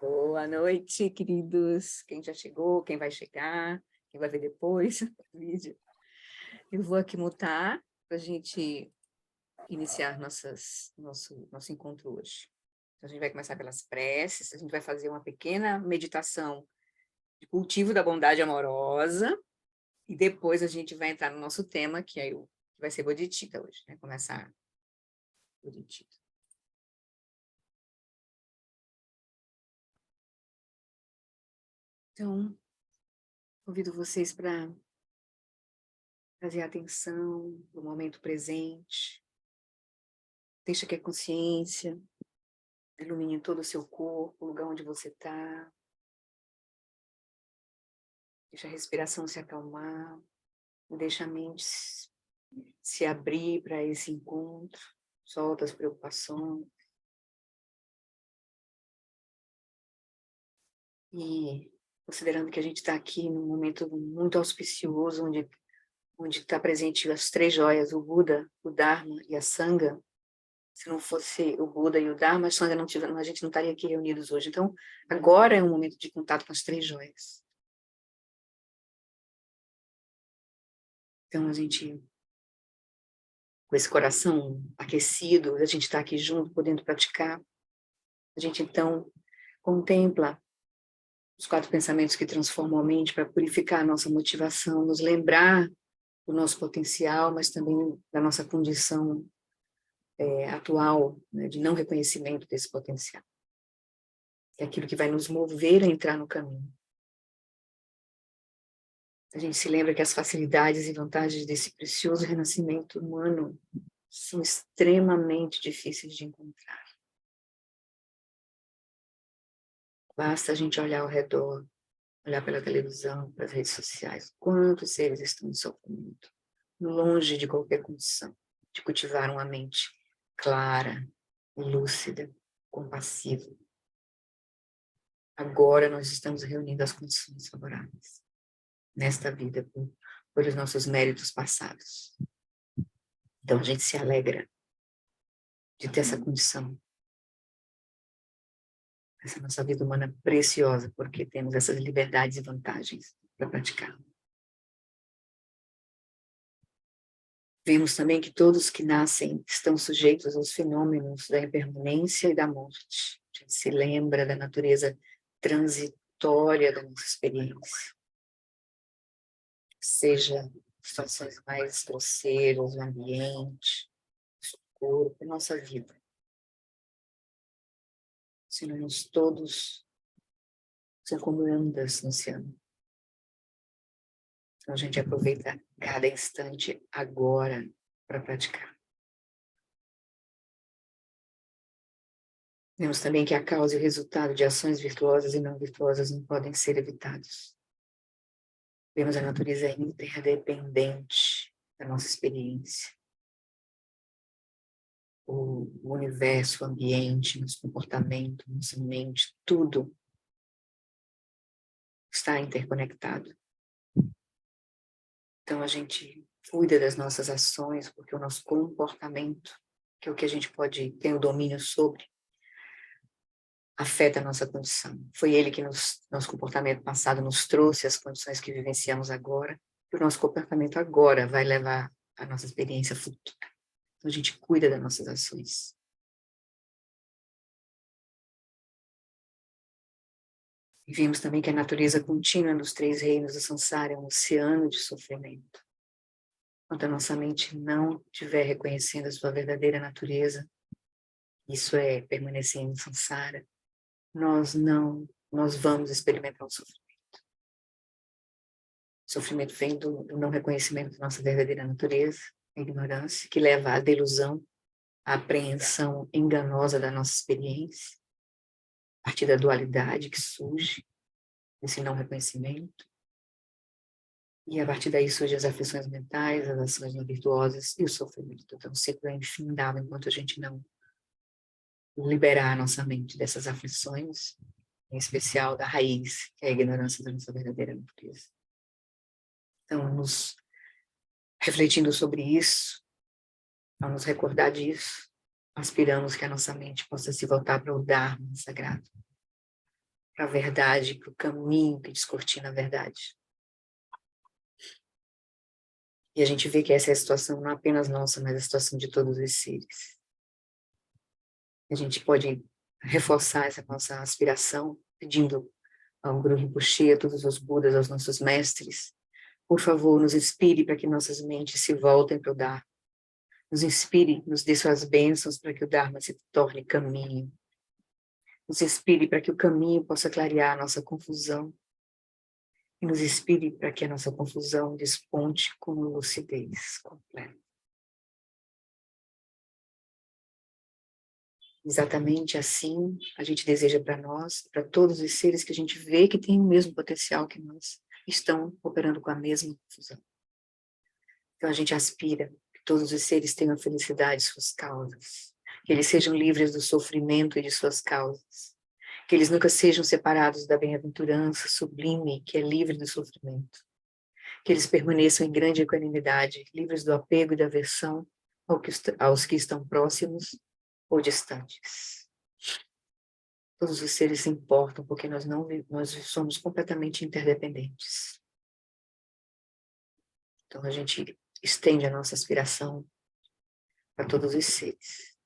Boa noite, queridos. Quem já chegou, quem vai chegar, quem vai ver depois o vídeo. Eu vou aqui mutar para a gente iniciar nosso encontro hoje. Então, a gente vai começar pelas preces, a gente vai fazer uma pequena meditação de cultivo da bondade amorosa e depois a gente vai entrar no nosso tema, que vai ser Bodhicitta hoje, né? Começar Bodhicitta. Então, convido vocês para trazer atenção no momento presente. Deixa que a consciência ilumine todo o seu corpo, o lugar onde você está. Deixa a respiração se acalmar. Deixa a mente se abrir para esse encontro. Solta as preocupações. E considerando que a gente está aqui num momento muito auspicioso, onde está presente as três joias, o Buda, o Dharma e a Sangha. Se não fosse o Buda e o Dharma, a Sangha a gente não estaria aqui reunidos hoje. Então, agora é um momento de contato com as três joias. Então, a gente, com esse coração aquecido, a gente está aqui junto, podendo praticar. A gente, então, contempla os 4 pensamentos que transformam a mente para purificar a nossa motivação, nos lembrar do nosso potencial, mas também da nossa condição atual, né, de não reconhecimento desse potencial. É aquilo que vai nos mover a entrar no caminho. A gente se lembra que as facilidades e vantagens desse precioso renascimento humano são extremamente difíceis de encontrar. Basta a gente olhar ao redor, olhar pela televisão, pelas redes sociais, quantos seres estão em sofrimento, longe de qualquer condição de cultivar uma mente clara, lúcida, compassiva. Agora nós estamos reunindo as condições favoráveis nesta vida por os nossos méritos passados. Então a gente se alegra de ter essa condição, essa nossa vida humana preciosa, porque temos essas liberdades e vantagens para praticar. Vemos também que todos que nascem estão sujeitos aos fenômenos da impermanência e da morte. A gente se lembra da natureza transitória da nossa experiência. Seja situações mais grosseiras, o ambiente, o corpo, a nossa vida. Senão todos são como ondas no oceano. Então a gente aproveita cada instante agora para praticar. Vemos também que a causa e o resultado de ações virtuosas e não virtuosas não podem ser evitados. Vemos a natureza interdependente da nossa experiência. O universo, o ambiente, nosso comportamento, nossa mente, tudo está interconectado. Então a gente cuida das nossas ações, porque o nosso comportamento, que é o que a gente pode ter o domínio sobre, afeta a nossa condição. Foi ele que nosso comportamento passado nos trouxe as condições que vivenciamos agora, e o nosso comportamento agora vai levar a nossa experiência futura. Então a gente cuida das nossas ações. E vimos também que a natureza contínua dos 3 reinos do samsara é um oceano de sofrimento. Enquanto a nossa mente não estiver reconhecendo a sua verdadeira natureza, isso é permanecer em samsara, nós vamos experimentar o sofrimento. O sofrimento vem do não reconhecimento da nossa verdadeira natureza, a ignorância, que leva à delusão, à apreensão enganosa da nossa experiência, a partir da dualidade que surge, desse não reconhecimento. E a partir daí surgem as aflições mentais, as ações não virtuosas e o sofrimento. Então, o ciclo é infindável enquanto a gente não liberar a nossa mente dessas aflições, em especial da raiz, que é a ignorância da nossa verdadeira natureza. Então, refletindo sobre isso, ao nos recordar disso, aspiramos que a nossa mente possa se voltar para o Dharma sagrado, para a verdade, para o caminho que descortina a verdade. E a gente vê que essa é a situação não apenas nossa, mas a situação de todos os seres. A gente pode reforçar essa nossa aspiração, pedindo ao Guru Rinpoche, a todos os Budas, aos nossos mestres, por favor, nos inspire para que nossas mentes se voltem para o Dharma. Nos inspire, nos dê suas bênçãos para que o Dharma se torne caminho. Nos inspire para que o caminho possa clarear a nossa confusão. E nos inspire para que a nossa confusão desponte com lucidez completa. Exatamente assim a gente deseja para nós, para todos os seres que a gente vê que têm o mesmo potencial que nós, estão operando com a mesma confusão. Então a gente aspira que todos os seres tenham a felicidade de suas causas, que eles sejam livres do sofrimento e de suas causas, que eles nunca sejam separados da bem-aventurança sublime que é livre do sofrimento, que eles permaneçam em grande equanimidade, livres do apego e da aversão aos que estão próximos ou distantes. Todos os seres se importam porque nós somos completamente interdependentes. Então a gente estende a nossa aspiração para todos os seres.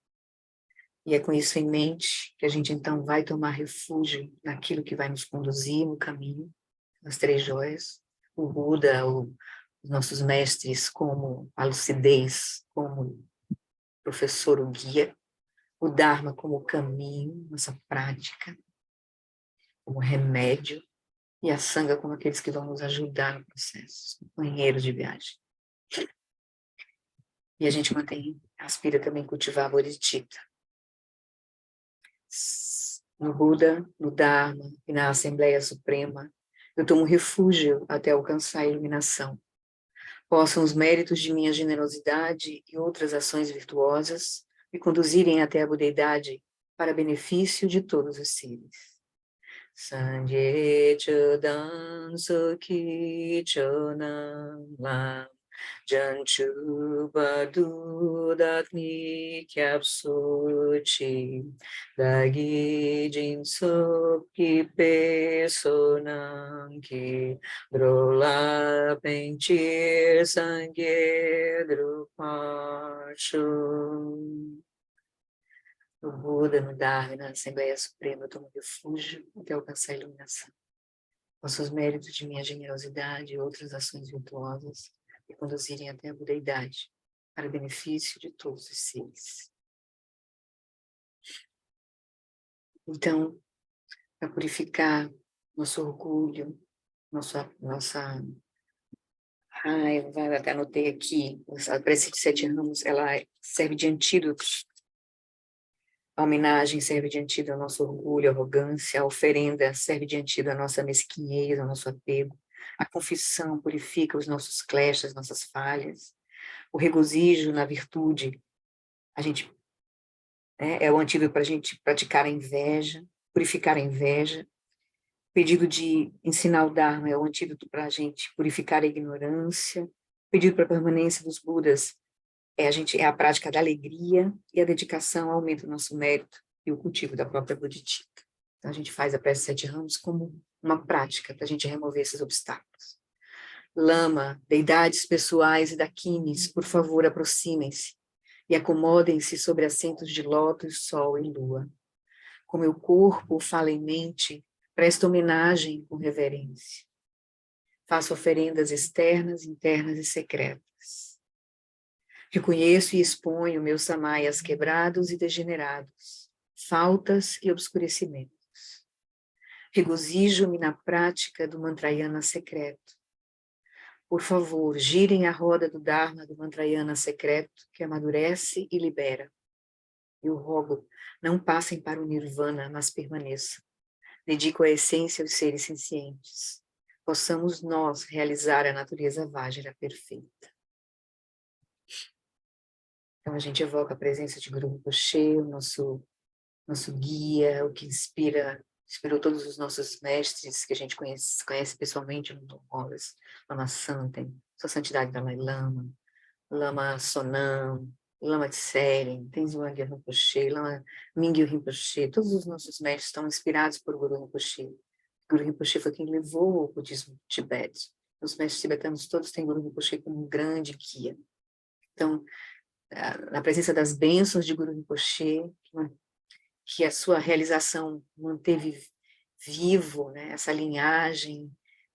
E é com isso em mente que a gente então vai tomar refúgio naquilo que vai nos conduzir no caminho, nas três joias, o Buda, os nossos mestres como a lucidez, como professor, o guia, o Dharma como caminho, nossa prática, como remédio, e a Sangha como aqueles que vão nos ajudar no processo, companheiros de viagem. E a gente aspira também a cultivar a Bodhicitta. No Buda, no Dharma e na Assembleia Suprema, eu tomo refúgio até alcançar a iluminação. Possam os méritos de minha generosidade e outras ações virtuosas me conduzirem até a budeidade para benefício de todos os seres. Sanje Chodan Sokhi Chonam Lam Janchu Badudakni Kyapsuchi Dagi Jinsop Ki Pesonam Ki Drola Pentir Sangye Drupachu. No Buda, no Dharma e na Assembleia Suprema, eu tomo refúgio até alcançar a iluminação. Posso os méritos de minha generosidade e outras ações virtuosas me conduzirem até a budeidade, para benefício de todos os seres. Então, para purificar nosso orgulho, nossa raiva, até anotei aqui, a prece de 7 ramos, ela serve de antídoto. A homenagem serve de antídoto ao nosso orgulho, arrogância, a oferenda serve de antídoto à nossa mesquinhez, ao nosso apego. A confissão purifica os nossos clashes, as nossas falhas. O regozijo na virtude, é o antídoto para a gente praticar a inveja, purificar a inveja. O pedido de ensinar o Dharma é o antídoto para a gente purificar a ignorância. O pedido para a permanência dos Budas é a prática da alegria, e a dedicação aumenta o nosso mérito e o cultivo da própria Bodhicitta. Então a gente faz a prece de 7 ramos como uma prática para a gente remover esses obstáculos. Lama, deidades pessoais e dakinis, por favor, aproximem-se e acomodem-se sobre assentos de lótus, sol e lua. Com meu corpo, fala em mente, presto homenagem com reverência. Faço oferendas externas, internas e secretas. Reconheço e exponho meus samayas quebrados e degenerados, faltas e obscurecimentos. Regozijo-me na prática do mantrayana secreto. Por favor, girem a roda do Dharma do mantrayana secreto, que amadurece e libera. Eu rogo, não passem para o nirvana, mas permaneçam. Dedico a essência aos seres sencientes. Possamos nós realizar a natureza Vajra perfeita. Então a gente evoca a presença de Guru Rinpoche, o nosso guia, o que inspirou todos os nossos mestres que a gente conhece pessoalmente, Lama Wallace, Lama Santen, Sua Santidade Dalai Lama, Lama Sonam, Lama Tseren, Tenzin Wangyal Rinpoche, Lama Mingyur Rinpoche, todos os nossos mestres estão inspirados por Guru Rinpoche. Guru Rinpoche foi quem levou o budismo do Tibete. Os mestres tibetanos todos têm Guru Rinpoche como um grande guia. Então, na presença das bênçãos de Guru Rinpoche, que a sua realização manteve vivo, né, essa linhagem,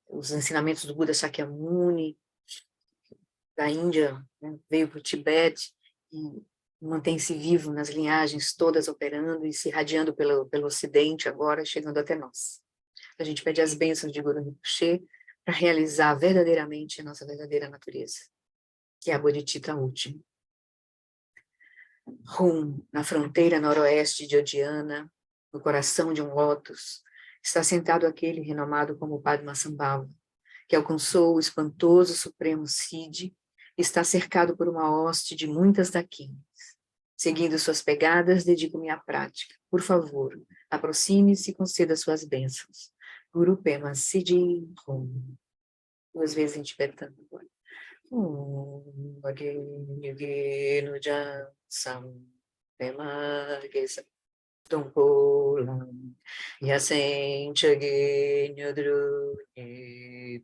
os ensinamentos do Buda Shakyamuni, da Índia, né, veio para o Tibete e mantém-se vivo nas linhagens todas operando e se irradiando pelo Ocidente agora, chegando até nós. A gente pede as bênçãos de Guru Rinpoche para realizar verdadeiramente a nossa verdadeira natureza, que é a Bodhicitta última. Rum, na fronteira noroeste de Odiana, no coração de um lótus, está sentado aquele renomado como Padmasambhava, que alcançou o espantoso supremo Siddhi e está cercado por uma hoste de muitas daquines. Seguindo suas pegadas, dedico-me à prática. Por favor, aproxime-se e conceda suas bênçãos. Guru Pema Siddhi Rum. 2 vezes em tibetano agora. Agenu Jan Sam Pema Gesa Tompolam Yasen Chage Nyodru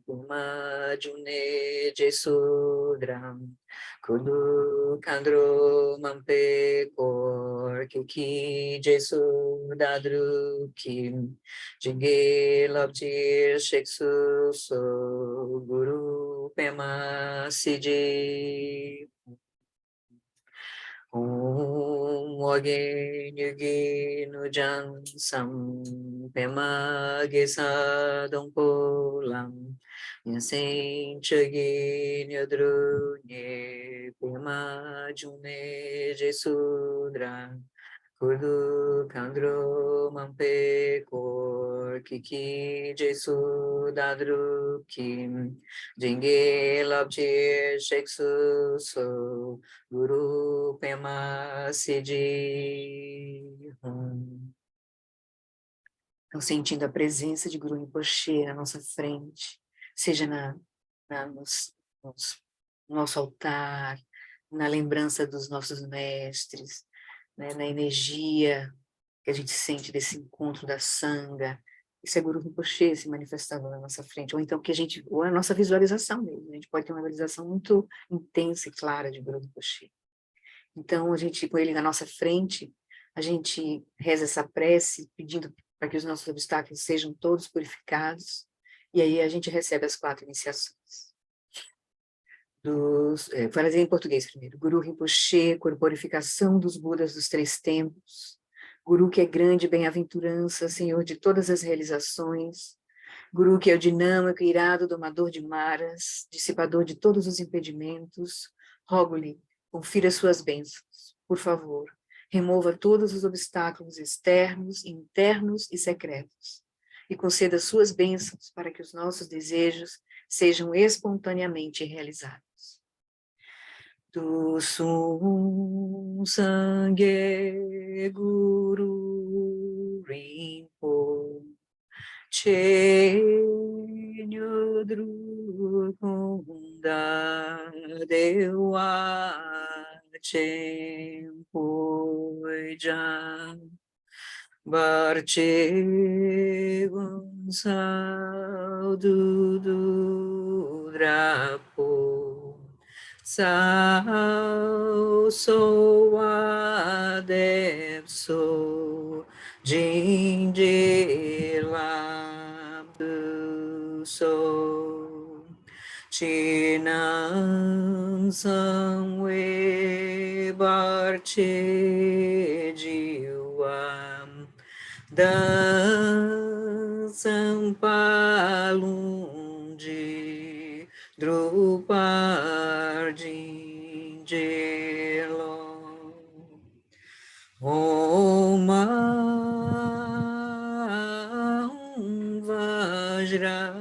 Puma June Jesudram Kudu Kandro Mampe Kor Kiki Jesudadru Kim Jinge Lobjir Sheksu So Guru Pema Siji Oge Nyugi Nujan Sam Pema Gesa Dongpo Lam Yasen Chagi Nyodru Nye Pema June Jesudra Kudu Kandro Mampe Kor Kiki Jesu Dadru Kim Jinge Labjir Sheksu So Guru Pema Siddhi Hum. Então, sentindo a presença de Guru Rinpoche na nossa frente, seja no nosso altar, na lembrança dos nossos mestres, né, na energia que a gente sente desse encontro da Sangha, isso é Guru Rinpoche se manifestando na nossa frente, ou a nossa visualização mesmo, a gente pode ter uma visualização muito intensa e clara de Guru Rinpoche. Então, a gente, com ele na nossa frente, a gente reza essa prece, pedindo para que os nossos obstáculos sejam todos purificados, e aí a gente recebe as 4 iniciações. Vou fazer em português primeiro. Guru Rinpoche, corporificação dos Budas dos 3 tempos. Guru que é grande bem-aventurança, Senhor de todas as realizações. Guru que é o dinâmico, irado, domador de maras, dissipador de todos os impedimentos. Rogo-lhe, confira suas bênçãos, por favor. Remova todos os obstáculos externos, internos e secretos. E conceda suas bênçãos para que os nossos desejos sejam espontaneamente realizados. Tu sum sangue Guru Rinpo Che Nyodru Kunda Dewa Chempo Jan Barche Gonçal do Drapo Sao Sou Adepso Jinjila So Chinam Samwe Barche Jiwam Dansam Palunji Drupar Jingelo Om Vajra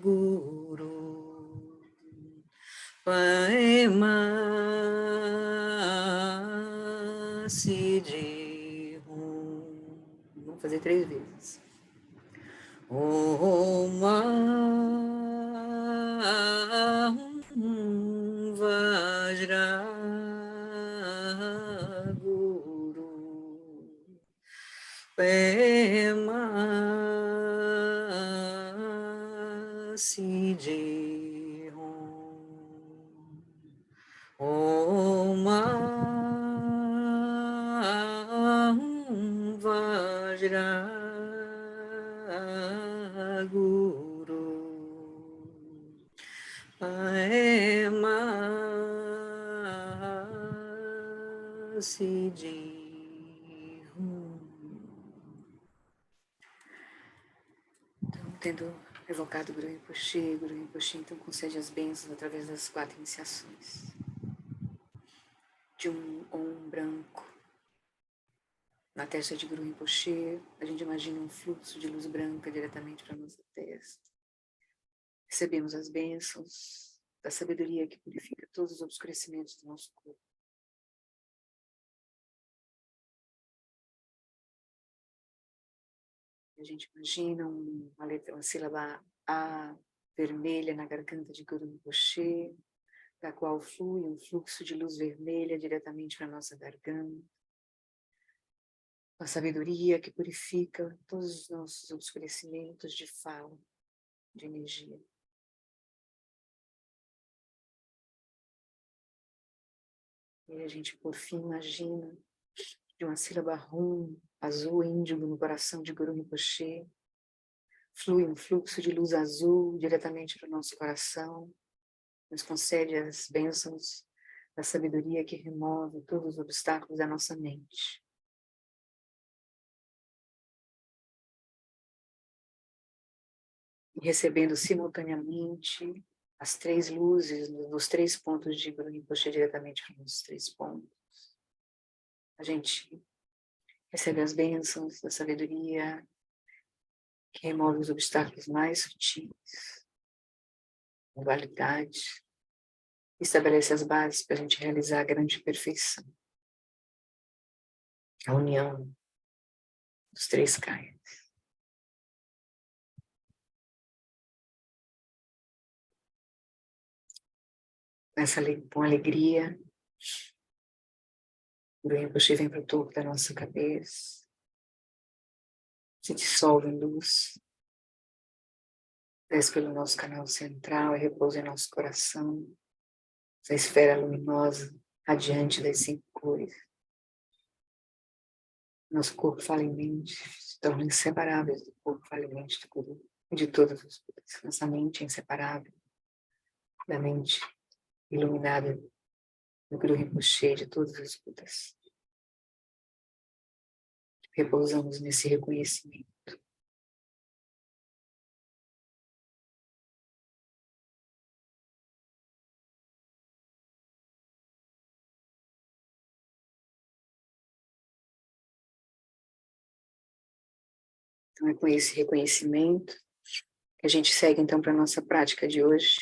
Guru Paema Siddhi Hum. Vamos fazer 3 vezes. Om Vajra Guru Pema Sije Om Vajra Guru Pema Sije. Então, tendo evocado Guru Rinpoche, então concede as bênçãos através das 4 iniciações. De um Om branco na testa de Guru Rinpoche, a gente imagina um fluxo de luz branca diretamente para a nossa testa. Recebemos as bênçãos da sabedoria que purifica todos os obscurecimentos do nosso corpo. A gente imagina uma sílaba A vermelha na garganta de Guru Rinpoche, da qual flui um fluxo de luz vermelha diretamente para a nossa garganta. A sabedoria que purifica todos os nossos obscurecimentos de fala, de energia. E a gente, por fim, imagina de uma sílaba Hum, azul índigo no coração de Guru Rinpoche, flui um fluxo de luz azul diretamente para o nosso coração, nos concede as bênçãos da sabedoria que remove todos os obstáculos da nossa mente. E recebendo simultaneamente as 3 luzes dos 3 pontos de Guru Rinpoche diretamente para os 3 pontos. A gente recebe as bênçãos da sabedoria que remove os obstáculos mais sutis, a dualidade, estabelece as bases para a gente realizar a grande perfeição, a união dos 3 kayas. Com alegria, o Guru Rinpoche vem para o topo da nossa cabeça, se dissolve em luz, desce pelo nosso canal central e repousa em nosso coração, essa esfera luminosa, radiante das 5 cores. Nosso corpo, fala em mente, se torna inseparável do corpo, fala em mente do Guru e de todos os Budas. Nossa mente é inseparável da mente iluminada do Guru Rinpoche, de todos os Budas. Repousamos nesse reconhecimento. Então é com esse reconhecimento que a gente segue então para a nossa prática de hoje.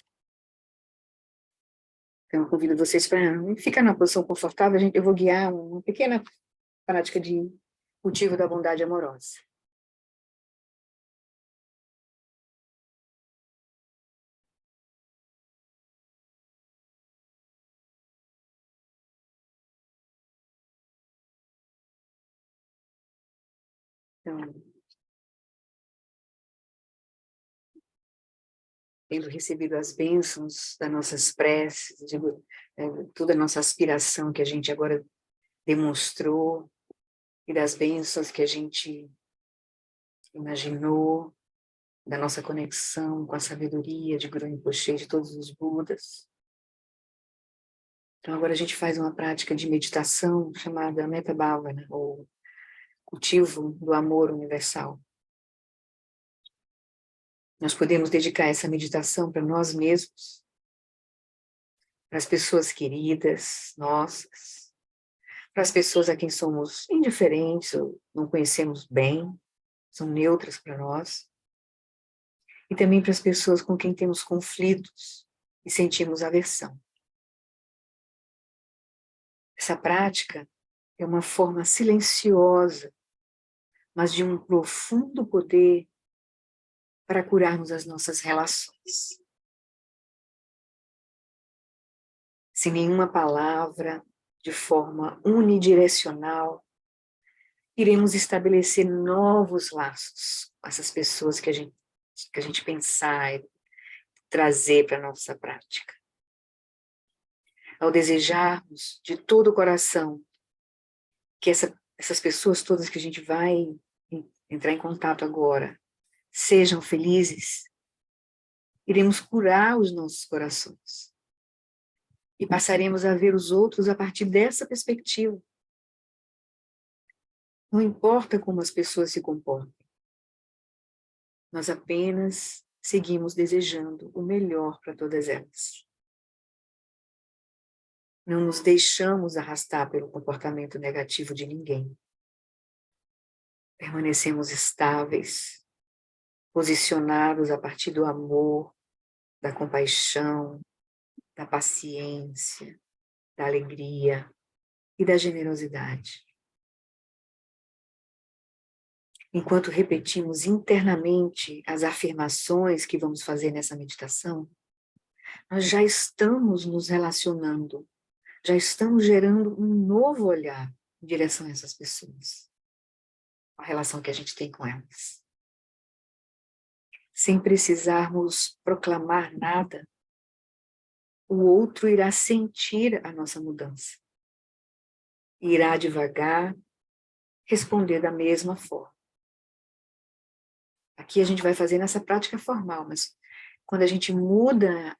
Então eu convido vocês para ficar na posição confortável, eu vou guiar uma pequena prática de cultivo da bondade amorosa. Então, tendo recebido as bênçãos das nossas preces, toda a nossa aspiração que a gente agora demonstrou, e das bênçãos que a gente imaginou, da nossa conexão com a sabedoria de Guru Rinpoche, de todos os Budas. Então agora a gente faz uma prática de meditação chamada Metta Bhavana, ou cultivo do amor universal. Nós podemos dedicar essa meditação para nós mesmos, para as pessoas queridas, nossas, para as pessoas a quem somos indiferentes ou não conhecemos bem, são neutras para nós, e também para as pessoas com quem temos conflitos e sentimos aversão. Essa prática é uma forma silenciosa, mas de um profundo poder para curarmos as nossas relações. sem nenhuma palavra, de forma unidirecional, iremos estabelecer novos laços com essas pessoas que a gente pensar e trazer para a nossa prática. Ao desejarmos de todo o coração que essas pessoas todas que a gente vai entrar em contato agora sejam felizes, iremos curar os nossos corações e passaremos a ver os outros a partir dessa perspectiva. Não importa como as pessoas se comportam, nós apenas seguimos desejando o melhor para todas elas. Não nos deixamos arrastar pelo comportamento negativo de ninguém. Permanecemos estáveis, posicionados a partir do amor, da compaixão, da paciência, da alegria e da generosidade. Enquanto repetimos internamente as afirmações que vamos fazer nessa meditação, nós já estamos nos relacionando, já estamos gerando um novo olhar em direção a essas pessoas, a relação que a gente tem com elas. Sem precisarmos proclamar nada, o outro irá sentir a nossa mudança. Irá devagar responder da mesma forma. Aqui a gente vai fazer nessa prática formal, mas quando a gente muda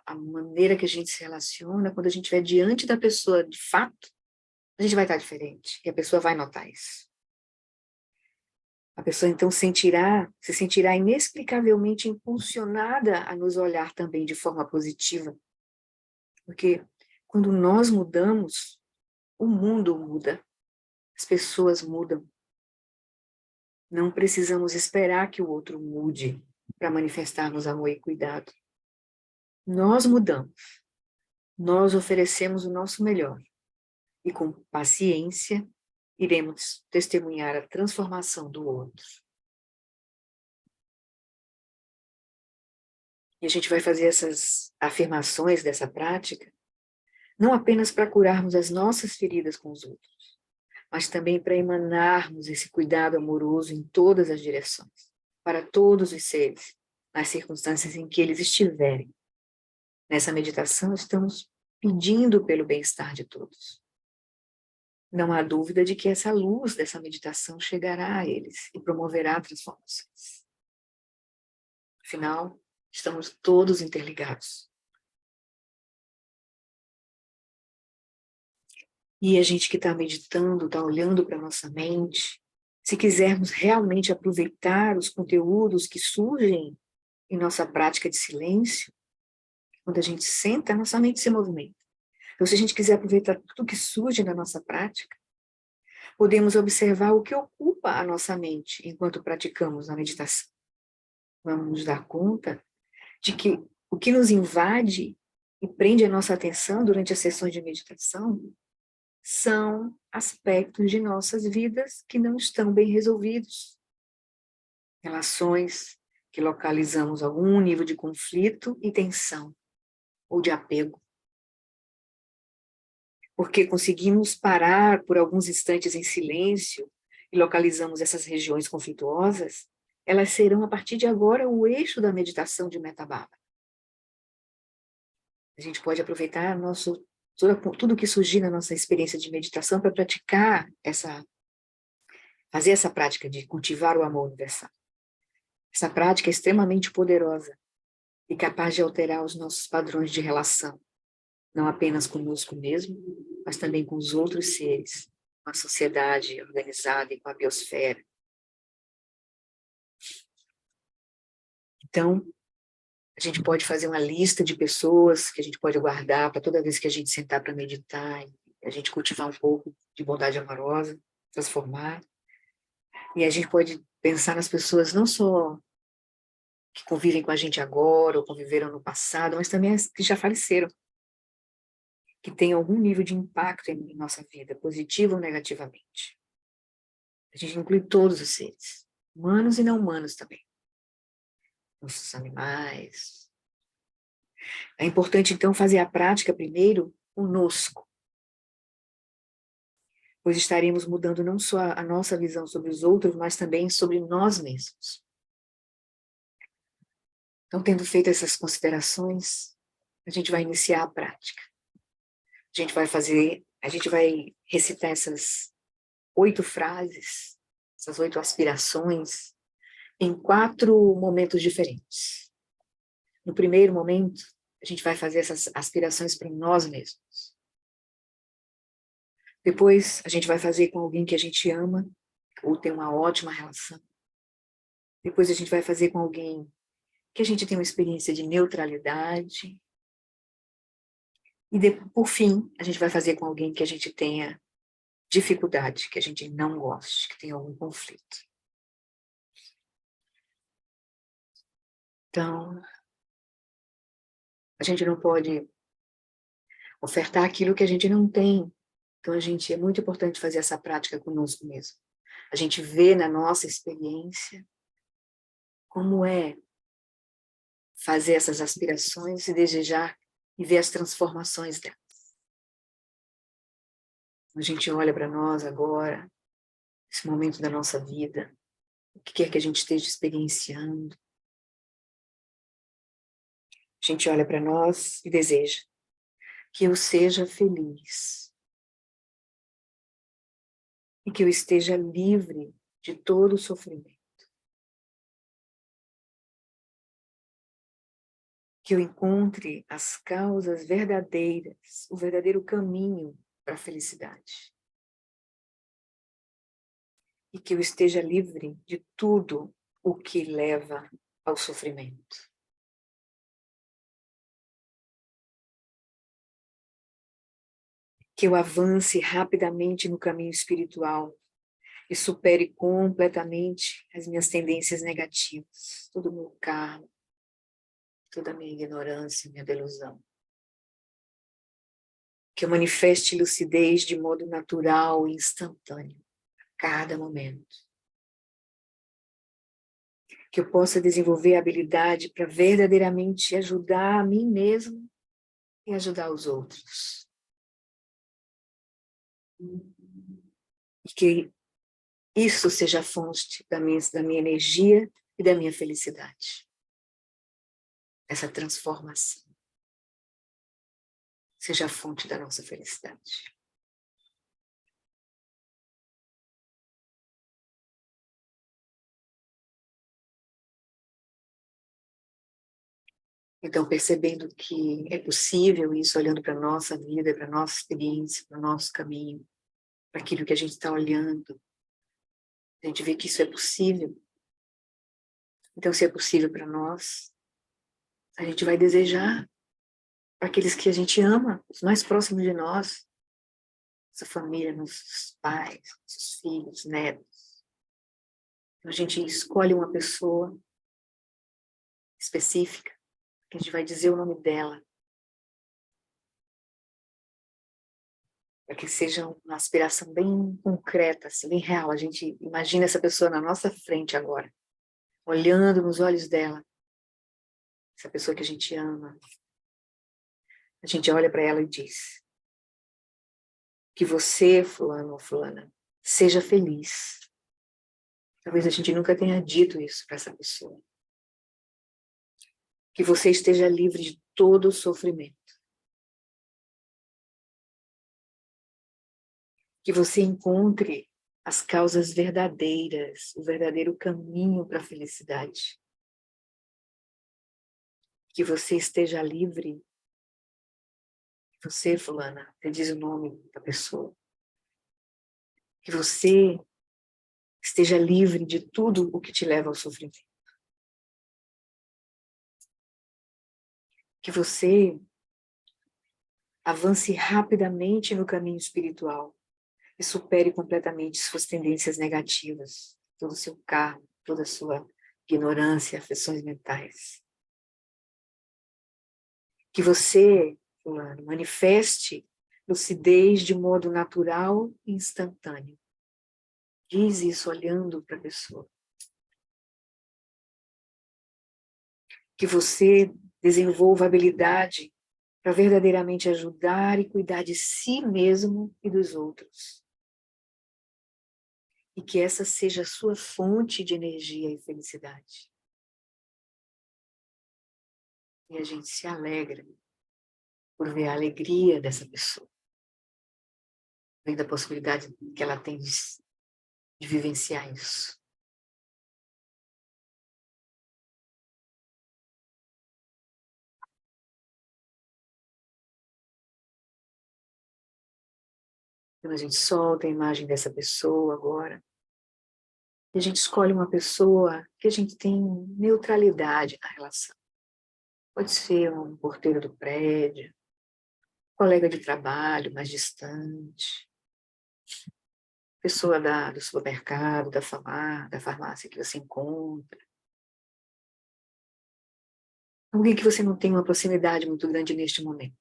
a maneira que a gente se relaciona, quando a gente estiver diante da pessoa de fato, a gente vai estar diferente, e a pessoa vai notar isso. A pessoa então se sentirá inexplicavelmente impulsionada a nos olhar também de forma positiva, porque quando nós mudamos, o mundo muda, as pessoas mudam. Não precisamos esperar que o outro mude para manifestarmos amor e cuidado. Nós mudamos. Nós oferecemos o nosso melhor. E com paciência, iremos testemunhar a transformação do outro. E a gente vai fazer essas afirmações dessa prática, não apenas para curarmos as nossas feridas com os outros, mas também para emanarmos esse cuidado amoroso em todas as direções, para todos os seres, nas circunstâncias em que eles estiverem. Nessa meditação, estamos pedindo pelo bem-estar de todos. Não há dúvida de que essa luz dessa meditação chegará a eles e promoverá transformações. Afinal, estamos todos interligados. E a gente que está meditando, está olhando para a nossa mente, se quisermos realmente aproveitar os conteúdos que surgem em nossa prática de silêncio, quando a gente senta, a nossa mente se movimenta. Então, se a gente quiser aproveitar tudo que surge na nossa prática, podemos observar o que ocupa a nossa mente enquanto praticamos a meditação. Vamos nos dar conta de que o que nos invade e prende a nossa atenção durante as sessões de meditação são aspectos de nossas vidas que não estão bem resolvidos. Relações que localizamos algum nível de conflito e tensão, ou de apego. Porque conseguimos parar por alguns instantes em silêncio e localizamos essas regiões conflituosas, elas serão, a partir de agora, o eixo da meditação de Metta Bhava. A gente pode aproveitar tudo que surgir na nossa experiência de meditação para fazer essa prática de cultivar o amor universal. Essa prática é extremamente poderosa e capaz de alterar os nossos padrões de relação, não apenas conosco mesmo, mas também com os outros seres, com a sociedade organizada e com a biosfera. Então, a gente pode fazer uma lista de pessoas que a gente pode guardar para toda vez que a gente sentar para meditar, e a gente cultivar um pouco de bondade amorosa, transformar. E a gente pode pensar nas pessoas não só que convivem com a gente agora ou conviveram no passado, mas também as que já faleceram, que têm algum nível de impacto em nossa vida, positivo ou negativamente. A gente inclui todos os seres, humanos e não humanos também. Nossos animais. É importante, então, fazer a prática primeiro conosco, pois estaremos mudando não só a nossa visão sobre os outros, mas também sobre nós mesmos. Então, tendo feito essas considerações, a gente vai iniciar a prática. A gente vai recitar essas 8 frases, essas 8 aspirações, em 4 momentos diferentes. No primeiro momento, a gente vai fazer essas aspirações para nós mesmos. Depois, a gente vai fazer com alguém que a gente ama, ou tem uma ótima relação. Depois, a gente vai fazer com alguém que a gente tem uma experiência de neutralidade. E, por fim, a gente vai fazer com alguém que a gente tenha dificuldade, que a gente não goste, que tenha algum conflito. Então, a gente não pode ofertar aquilo que a gente não tem. Então, é muito importante fazer essa prática conosco mesmo. A gente vê na nossa experiência como é fazer essas aspirações e desejar e ver as transformações delas. A gente olha para nós agora, esse momento da nossa vida, o que quer que a gente esteja experienciando. A gente olha para nós e deseja que eu seja feliz e que eu esteja livre de todo o sofrimento. Que eu encontre as causas verdadeiras, o verdadeiro caminho para a felicidade. E que eu esteja livre de tudo o que leva ao sofrimento. Que eu avance rapidamente no caminho espiritual e supere completamente as minhas tendências negativas, todo o meu karma, toda a minha ignorância, minha delusão. Que eu manifeste lucidez de modo natural e instantâneo, a cada momento. Que eu possa desenvolver a habilidade para verdadeiramente ajudar a mim mesmo e ajudar os outros. E que isso seja a fonte da minha energia e da minha felicidade. Essa transformação seja a fonte da nossa felicidade. Então, percebendo que é possível isso, olhando para a nossa vida, para a nossa experiência, para o nosso caminho, para aquilo que a gente está olhando, a gente vê que isso é possível. Então, se é possível para nós, a gente vai desejar para aqueles que a gente ama, os mais próximos de nós, nossa família, nossos pais, nossos filhos, netos. Então, a gente escolhe uma pessoa específica, que a gente vai dizer o nome dela, para que seja uma aspiração bem concreta, assim, bem real. A gente imagina essa pessoa na nossa frente agora, olhando nos olhos dela, essa pessoa que a gente ama. A gente olha para ela e diz: que você, fulano ou fulana, seja feliz. Talvez a gente nunca tenha dito isso para essa pessoa. Que você esteja livre de todo o sofrimento. Que você encontre as causas verdadeiras, o verdadeiro caminho para a felicidade. Que você esteja livre. Você, fulana, você diz o nome da pessoa. Que você esteja livre de tudo o que te leva ao sofrimento. Que você avance rapidamente no caminho espiritual e supere completamente suas tendências negativas, todo o seu karma, toda a sua ignorância, aflições mentais. Que você, fulano, manifeste lucidez de modo natural e instantâneo. Diz isso olhando para a pessoa. Que você desenvolva a habilidade para verdadeiramente ajudar e cuidar de si mesmo e dos outros. E que essa seja a sua fonte de energia e felicidade. E a gente se alegra por ver a alegria dessa pessoa. Vendo a possibilidade que ela tem de vivenciar isso. Então a gente solta a imagem dessa pessoa agora. E a gente escolhe uma pessoa que a gente tem neutralidade na relação. Pode ser um porteiro do prédio, colega de trabalho mais distante, pessoa do supermercado, da farmácia que você encontra. Alguém que você não tem uma proximidade muito grande neste momento.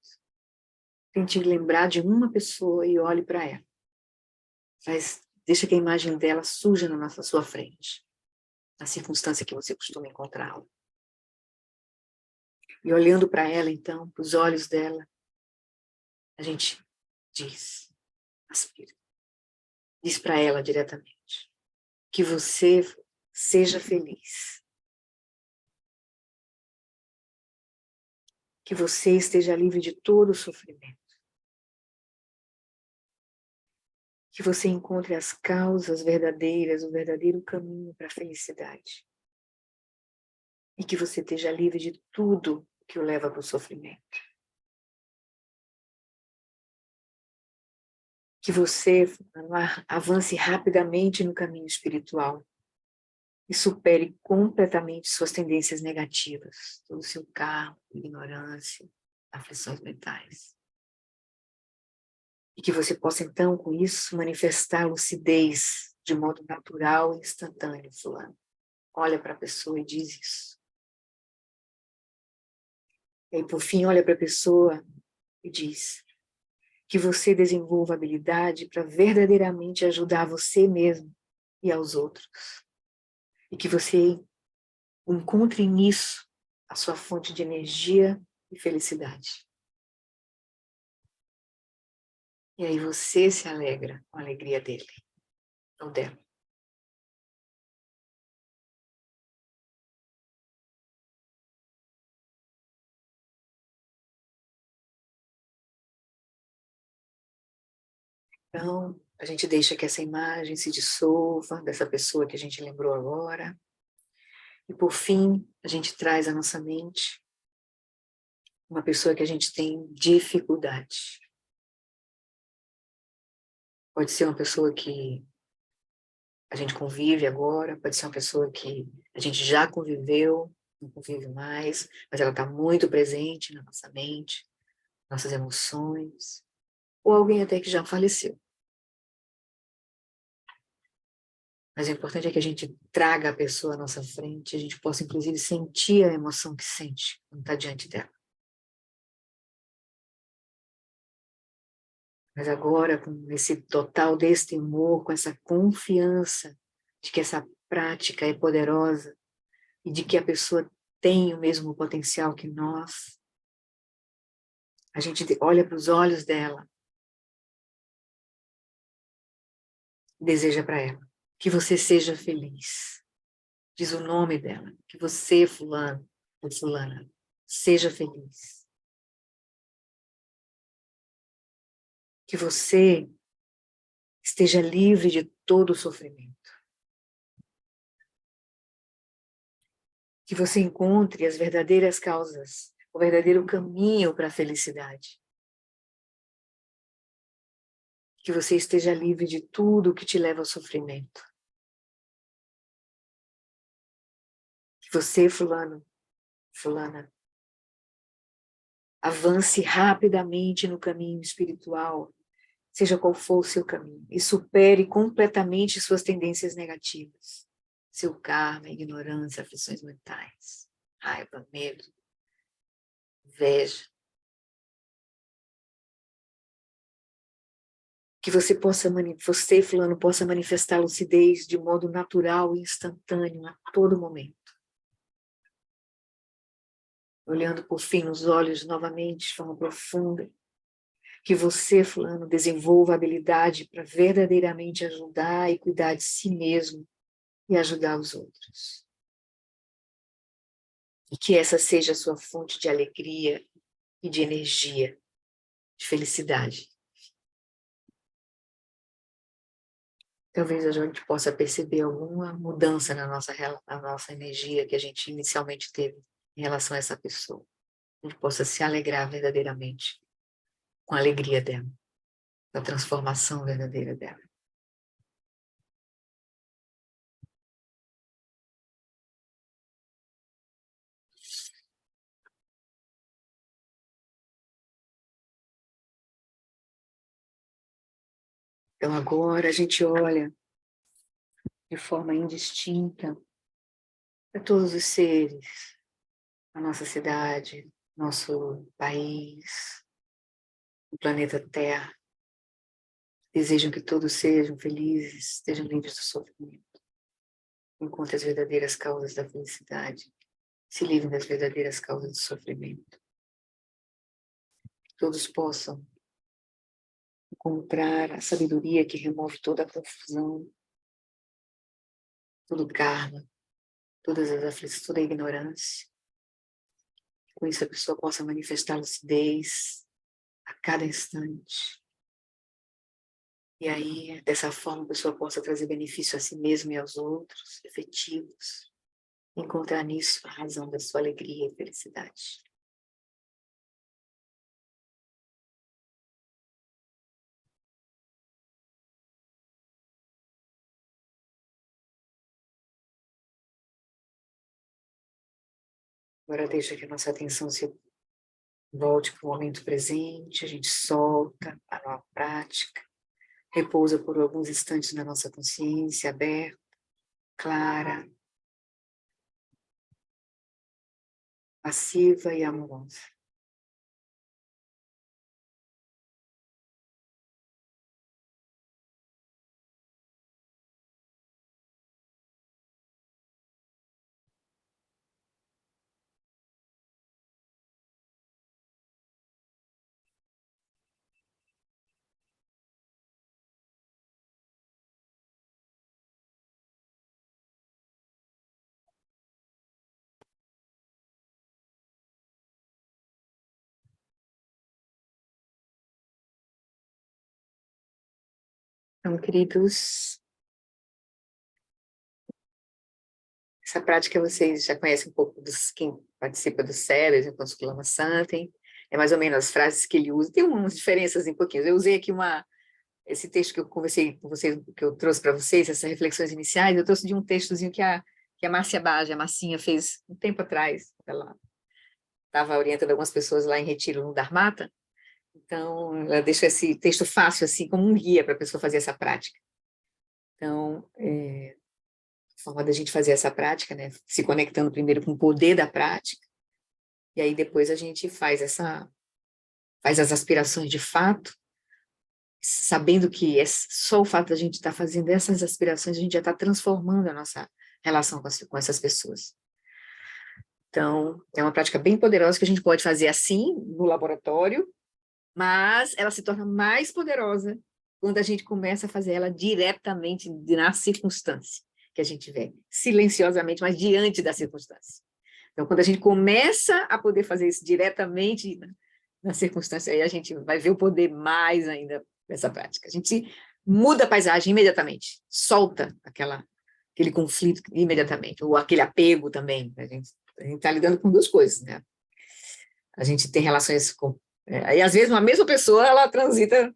Tente lembrar de uma pessoa e olhe para ela. Deixa que a imagem dela surja na sua frente, na circunstância que você costuma encontrá-la. E olhando para ela, então, para os olhos dela, a gente aspira. Diz para ela diretamente que você seja feliz. Que você esteja livre de todo o sofrimento. Que você encontre as causas verdadeiras, o verdadeiro caminho para a felicidade. E que você esteja livre de tudo que o leva para o sofrimento. Que você avance rapidamente no caminho espiritual e supere completamente suas tendências negativas, todo o seu karma, ignorância, aflições mentais. E que você possa, então, com isso, manifestar lucidez de modo natural e instantâneo, fulano. Olha para a pessoa e diz isso. E aí, por fim, olha para a pessoa e diz que você desenvolva habilidade para verdadeiramente ajudar você mesmo e aos outros. E que você encontre nisso a sua fonte de energia e felicidade. E aí você se alegra com a alegria dele, ou dela. Então, a gente deixa que essa imagem se dissolva dessa pessoa que a gente lembrou agora. E por fim, a gente traz à nossa mente uma pessoa que a gente tem dificuldade. Pode ser uma pessoa que a gente convive agora, pode ser uma pessoa que a gente já conviveu, não convive mais, mas ela está muito presente na nossa mente, nossas emoções, ou alguém até que já faleceu. Mas o importante é que a gente traga a pessoa à nossa frente, a gente possa, inclusive, sentir a emoção que sente quando está diante dela. Mas agora, com esse total destemor, com essa confiança de que essa prática é poderosa e de que a pessoa tem o mesmo potencial que nós, a gente olha para os olhos dela, deseja para ela que você seja feliz. Diz o nome dela, que você, fulano ou fulana, seja feliz. Que você esteja livre de todo o sofrimento. Que você encontre as verdadeiras causas, o verdadeiro caminho para a felicidade. Que você esteja livre de tudo que te leva ao sofrimento. Que você, fulano, fulana, avance rapidamente no caminho espiritual, seja qual for o seu caminho, e supere completamente suas tendências negativas, seu karma, ignorância, aflições mentais, raiva, medo, inveja. Que você, fulano, possa manifestar lucidez de modo natural e instantâneo a todo momento. olhando por fim nos olhos novamente de forma profunda, que você, fulano, desenvolva a habilidade para verdadeiramente ajudar e cuidar de si mesmo e ajudar os outros. E que essa seja a sua fonte de alegria e de energia, de felicidade. Talvez a gente possa perceber alguma mudança na nossa energia que a gente inicialmente teve em relação a essa pessoa. A gente possa se alegrar verdadeiramente com a alegria dela, com a transformação verdadeira dela. Então agora a gente olha de forma indistinta para todos os seres, a nossa cidade, nosso país, o planeta Terra. Desejam que todos sejam felizes, estejam livres do sofrimento. Encontre as verdadeiras causas da felicidade. Se livrem das verdadeiras causas do sofrimento. Que todos possam encontrar a sabedoria que remove toda a confusão, todo o karma, todas as aflições, toda a ignorância. Com isso a pessoa possa manifestar lucidez a cada instante. E aí, dessa forma, a pessoa possa trazer benefício a si mesma e aos outros, efetivos. Encontrar nisso a razão da sua alegria e felicidade. Agora deixa que a nossa atenção se volte para o momento presente, a gente solta a nova prática, repousa por alguns instantes na nossa consciência aberta, clara, passiva e amorosa. Então, queridos, essa prática vocês já conhecem um pouco dos quem participa do Cérebro, enquanto Lama Santem, é mais ou menos as frases que ele usa, tem umas diferenças em pouquinho. Eu usei aqui esse texto que eu conversei com vocês, que eu trouxe para vocês, essas reflexões iniciais, eu trouxe de um textozinho que a Márcia Bage, a Marcinha, fez um tempo atrás. Ela estava orientando algumas pessoas lá em retiro no Dharmata, então ela deixou esse texto fácil, assim, como um guia para a pessoa fazer essa prática. Então, a forma da gente fazer essa prática, né, se conectando primeiro com o poder da prática, e aí depois a gente faz as aspirações de fato, sabendo que só o fato da gente estar fazendo essas aspirações, a gente já está transformando a nossa relação com essas pessoas. Então, é uma prática bem poderosa que a gente pode fazer assim, no laboratório, mas ela se torna mais poderosa quando a gente começa a fazer ela diretamente na circunstância que a gente vê, silenciosamente, mas diante da circunstância. Então, quando a gente começa a poder fazer isso diretamente na circunstância, aí a gente vai ver o poder mais ainda dessa prática. A gente muda a paisagem imediatamente, solta aquele conflito imediatamente, ou aquele apego também. A gente está lidando com duas coisas, né? A gente tem relações com... Aí, às vezes, uma mesma pessoa, ela transita,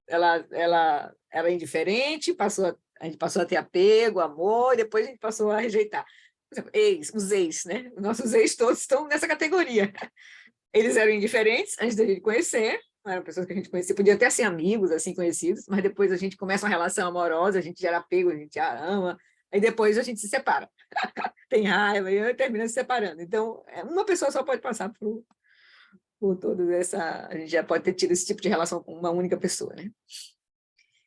ela é indiferente, a gente passou a ter apego, amor, e depois a gente passou a rejeitar. Por exemplo, os ex, né? Os nossos ex todos estão nessa categoria. Eles eram indiferentes antes da gente conhecer, não eram pessoas que a gente conhecia, podiam até ser amigos, assim, conhecidos, mas depois a gente começa uma relação amorosa, a gente gera apego, a gente já ama, aí depois a gente se separa. Tem raiva e termina se separando. Então, uma pessoa só pode passar por toda essa... A gente já pode ter tido esse tipo de relação com uma única pessoa, né?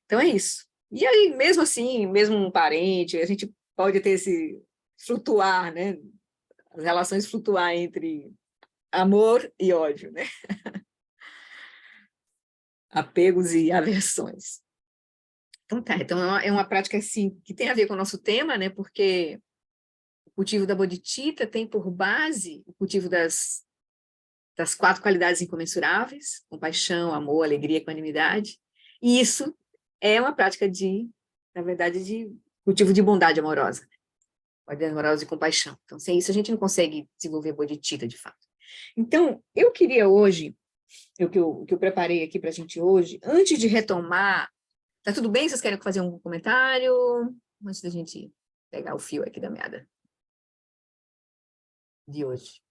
Então, é isso. E aí, mesmo assim, mesmo um parente, a gente pode ter esse flutuar, né? As relações flutuar entre amor e ódio, né? Apegos e aversões. Então tá, então é uma prática assim, que tem a ver com o nosso tema, né? Porque o cultivo da bodhicitta tem por base o cultivo das 4 qualidades incomensuráveis, compaixão, amor, alegria, equanimidade. E isso é uma prática na verdade, de cultivo de bondade amorosa, bondade amorosa e compaixão. Então, sem isso, a gente não consegue desenvolver bodhicitta, de fato. Então, eu queria hoje, o que eu preparei aqui para a gente hoje, antes de retomar, tá tudo bem? Vocês querem fazer um comentário? Antes da gente pegar o fio aqui da meada de hoje.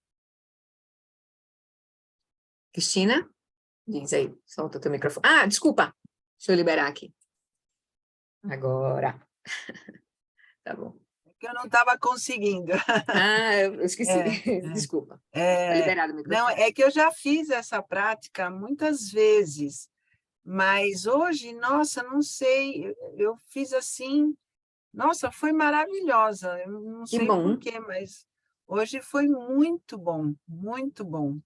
Cristina? Diz aí, solta o teu microfone. Ah, desculpa, deixa eu liberar aqui. Agora. Tá bom. Que eu não estava conseguindo. Ah, eu esqueci. Desculpa. Está liberado o microfone. Não, é que eu já fiz essa prática muitas vezes, mas hoje, nossa, não sei, eu fiz assim, nossa, foi maravilhosa. Eu não Que sei bom. por quê, mas hoje foi muito bom, muito bom.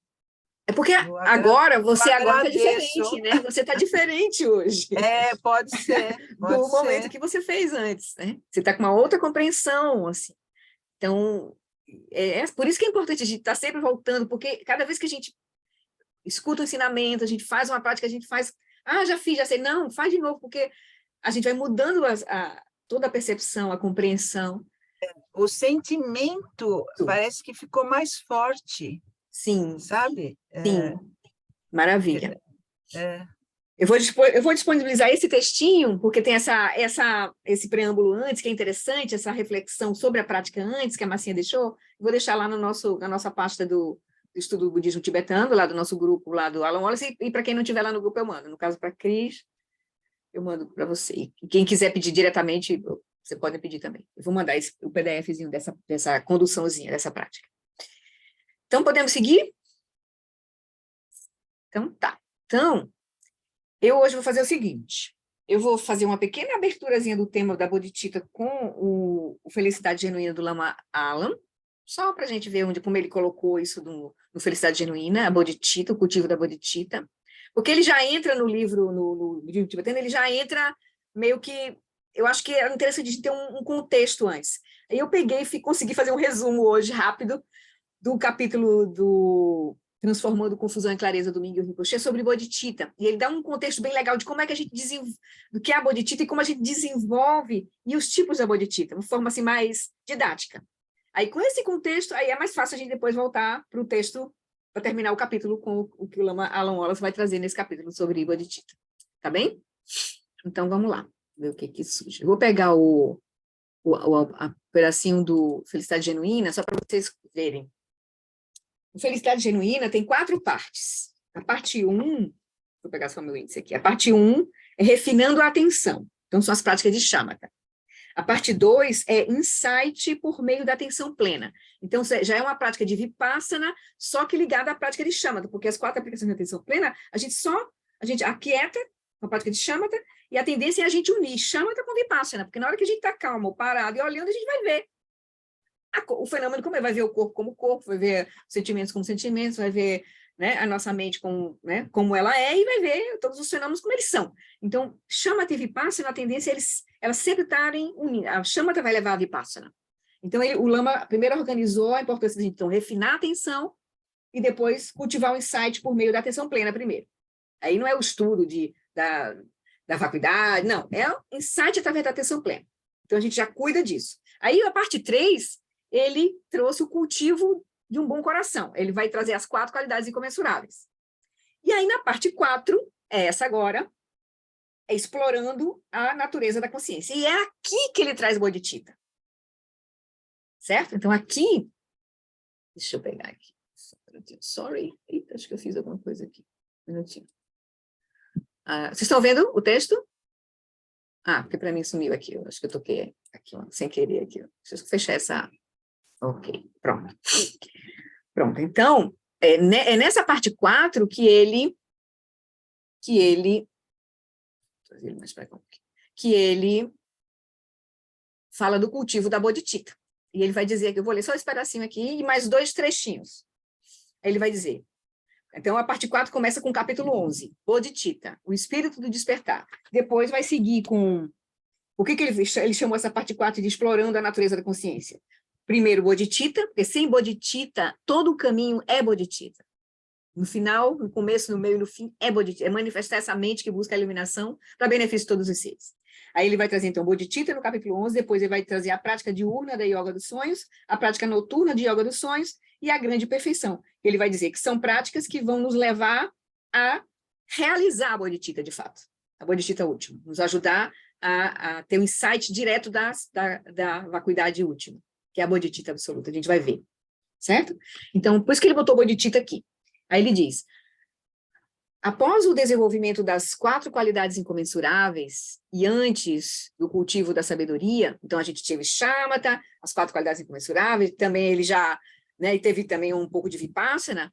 É porque agora você está diferente, né? Você está diferente hoje. Pode ser. Do momento que você fez antes, né? Você está com uma outra compreensão, assim. Então, por isso que é importante a gente estar sempre voltando, porque cada vez que a gente escuta um ensinamento, a gente faz uma prática, a gente faz, já fiz, já sei, não, faz de novo, porque a gente vai mudando toda a percepção, a compreensão. O sentimento parece que ficou mais forte. Sim. Sabe? Sim. Maravilha. É. Eu vou disponibilizar esse textinho, porque tem esse preâmbulo antes, que é interessante, essa reflexão sobre a prática antes, que a Marcinha deixou. Vou deixar lá na nossa pasta do estudo do budismo tibetano, lá do nosso grupo, lá do Alan Wallace, e para quem não estiver lá no grupo, eu mando. No caso, para a Cris, eu mando para você. E quem quiser pedir diretamente, você pode pedir também. Eu vou mandar o PDFzinho dessa conduçãozinha, dessa prática. Então, podemos seguir? Então, tá. Então, eu hoje vou fazer o seguinte, eu vou fazer uma pequena aberturazinha do tema da bodhicitta com o Felicidade Genuína do Lama Alam, só para a gente ver como ele colocou isso no Felicidade Genuína, a bodhicitta, o cultivo da bodhicitta, porque ele já entra no livro, no budismo tibetano, ele já entra meio que, eu acho que é interessante a gente ter um contexto antes. Aí eu peguei e consegui fazer um resumo hoje, rápido, do capítulo do Transformando Confusão em Clareza, do Mingyur Rinpoche, sobre bodhicitta. E ele dá um contexto bem legal de como é que a gente desenvolve, do que é a bodhicitta e como a gente desenvolve, e os tipos da bodhicitta, de uma forma assim, mais didática. Aí, com esse contexto, aí é mais fácil a gente depois voltar para o texto, para terminar o capítulo com o que o Lama Alan Wallace vai trazer nesse capítulo sobre bodhicitta. Tá bem? Então, vamos lá, ver o que surge. Eu vou pegar a pedacinho do Felicidade Genuína, só para vocês verem. O Felicidade Genuína tem 4 partes. A parte 1, vou pegar só meu índice aqui, a parte 1 é refinando a atenção. Então, são as práticas de shamatha. A parte 2 é insight por meio da atenção plena. Então, já é uma prática de vipassana, só que ligada à prática de shamatha, porque as 4 aplicações de atenção plena, a gente aquieta com a prática de shamatha, e a tendência é a gente unir shamatha com vipassana, porque na hora que a gente está calmo, parado e olhando, a gente vai ver o fenômeno como vai ver o corpo como corpo, vai ver os sentimentos como sentimentos, vai ver, né, a nossa mente como ela é, e vai ver todos os fenômenos como eles são. Então, shamatha e vipassana, a tendência é elas sempre estarem unidas. A shamatha vai levar a vipassana. Então, o Lama primeiro organizou a importância de, então, refinar a atenção e depois cultivar o insight por meio da atenção plena primeiro. Aí não é o estudo da vacuidade, não, é o insight através da atenção plena. Então, a gente já cuida disso. Aí, a parte 3, ele trouxe o cultivo de um bom coração. Ele vai trazer as 4 qualidades incomensuráveis. E aí, na parte 4, essa agora, é explorando a natureza da consciência. E é aqui que ele traz bodhicitta. Certo? Então, aqui... Deixa eu pegar aqui. Sorry. Eita, acho que eu fiz alguma coisa aqui. Um minutinho. Vocês estão vendo o texto? Porque para mim sumiu aqui. Eu acho que eu toquei aqui, sem querer. Aqui. Deixa eu fechar essa... Ok, pronto. Pronto, então, é nessa parte 4 que ele fala do cultivo da bodhicitta. E ele vai dizer que eu vou ler só esse pedacinho aqui e mais 2 trechinhos. Aí ele vai dizer, então a parte 4 começa com o capítulo 11, Bodhicitta, o espírito do despertar. Depois vai seguir com, o que ele chamou essa parte 4 de explorando a natureza da consciência? Primeiro, Bodhicitta, porque sem Bodhicitta, todo o caminho é Bodhicitta. No final, no começo, no meio e no fim, é Bodhicitta, é manifestar essa mente que busca a iluminação para benefício de todos os seres. Aí ele vai trazer, então, Bodhicitta no capítulo 11, depois ele vai trazer a prática diurna da Yoga dos Sonhos, a prática noturna de Yoga dos Sonhos e a grande perfeição. Ele vai dizer que são práticas que vão nos levar a realizar a Bodhicitta, de fato. A Bodhicitta última, nos ajudar a ter um insight direto da vacuidade última, que é a Bodhicitta absoluta, a gente vai ver, certo? Então, por isso que ele botou Bodhicitta aqui. Aí ele diz, após o desenvolvimento das 4 qualidades incomensuráveis e antes do cultivo da sabedoria, então a gente teve Shamatha, as 4 qualidades incomensuráveis, também ele já, né, e teve também um pouco de Vipassana,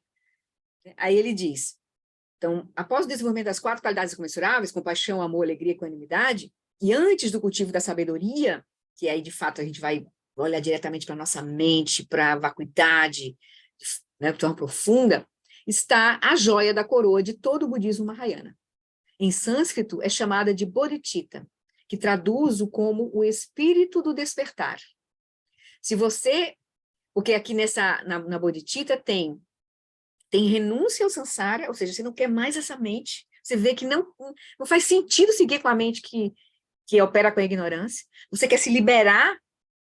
aí ele diz, então, após o desenvolvimento das 4 qualidades incomensuráveis, compaixão, amor, alegria e equanimidade, e antes do cultivo da sabedoria, que aí, de fato, a gente vai olhar diretamente para a nossa mente, para a vacuidade, né, de forma profunda, está a joia da coroa de todo o budismo Mahayana. Em sânscrito, é chamada de Bodhicitta, que traduzo como o espírito do despertar. Se você, porque aqui na Bodhicitta tem renúncia ao samsara, ou seja, você não quer mais essa mente, você vê que não faz sentido seguir com a mente que opera com a ignorância, você quer se liberar,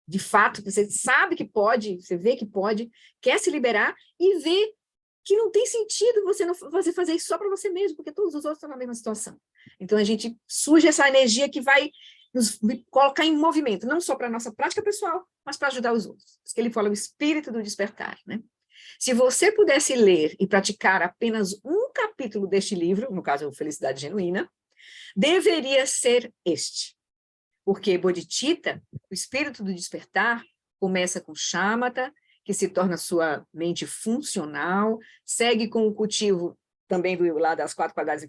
de fato, você sabe que pode, você vê que pode, quer se liberar e vê que não tem sentido você fazer isso só para você mesmo, porque todos os outros estão na mesma situação. Então, a gente surge essa energia que vai nos colocar em movimento, não só para a nossa prática pessoal, mas para ajudar os outros. Por isso que ele fala o espírito do despertar, né? Se você pudesse ler e praticar apenas um capítulo deste livro, no caso, Felicidade Genuína, deveria ser este. Porque Bodhicitta, o espírito do despertar, começa com Shamatha, que se torna sua mente funcional, segue com o cultivo também lá das 4 qualidades,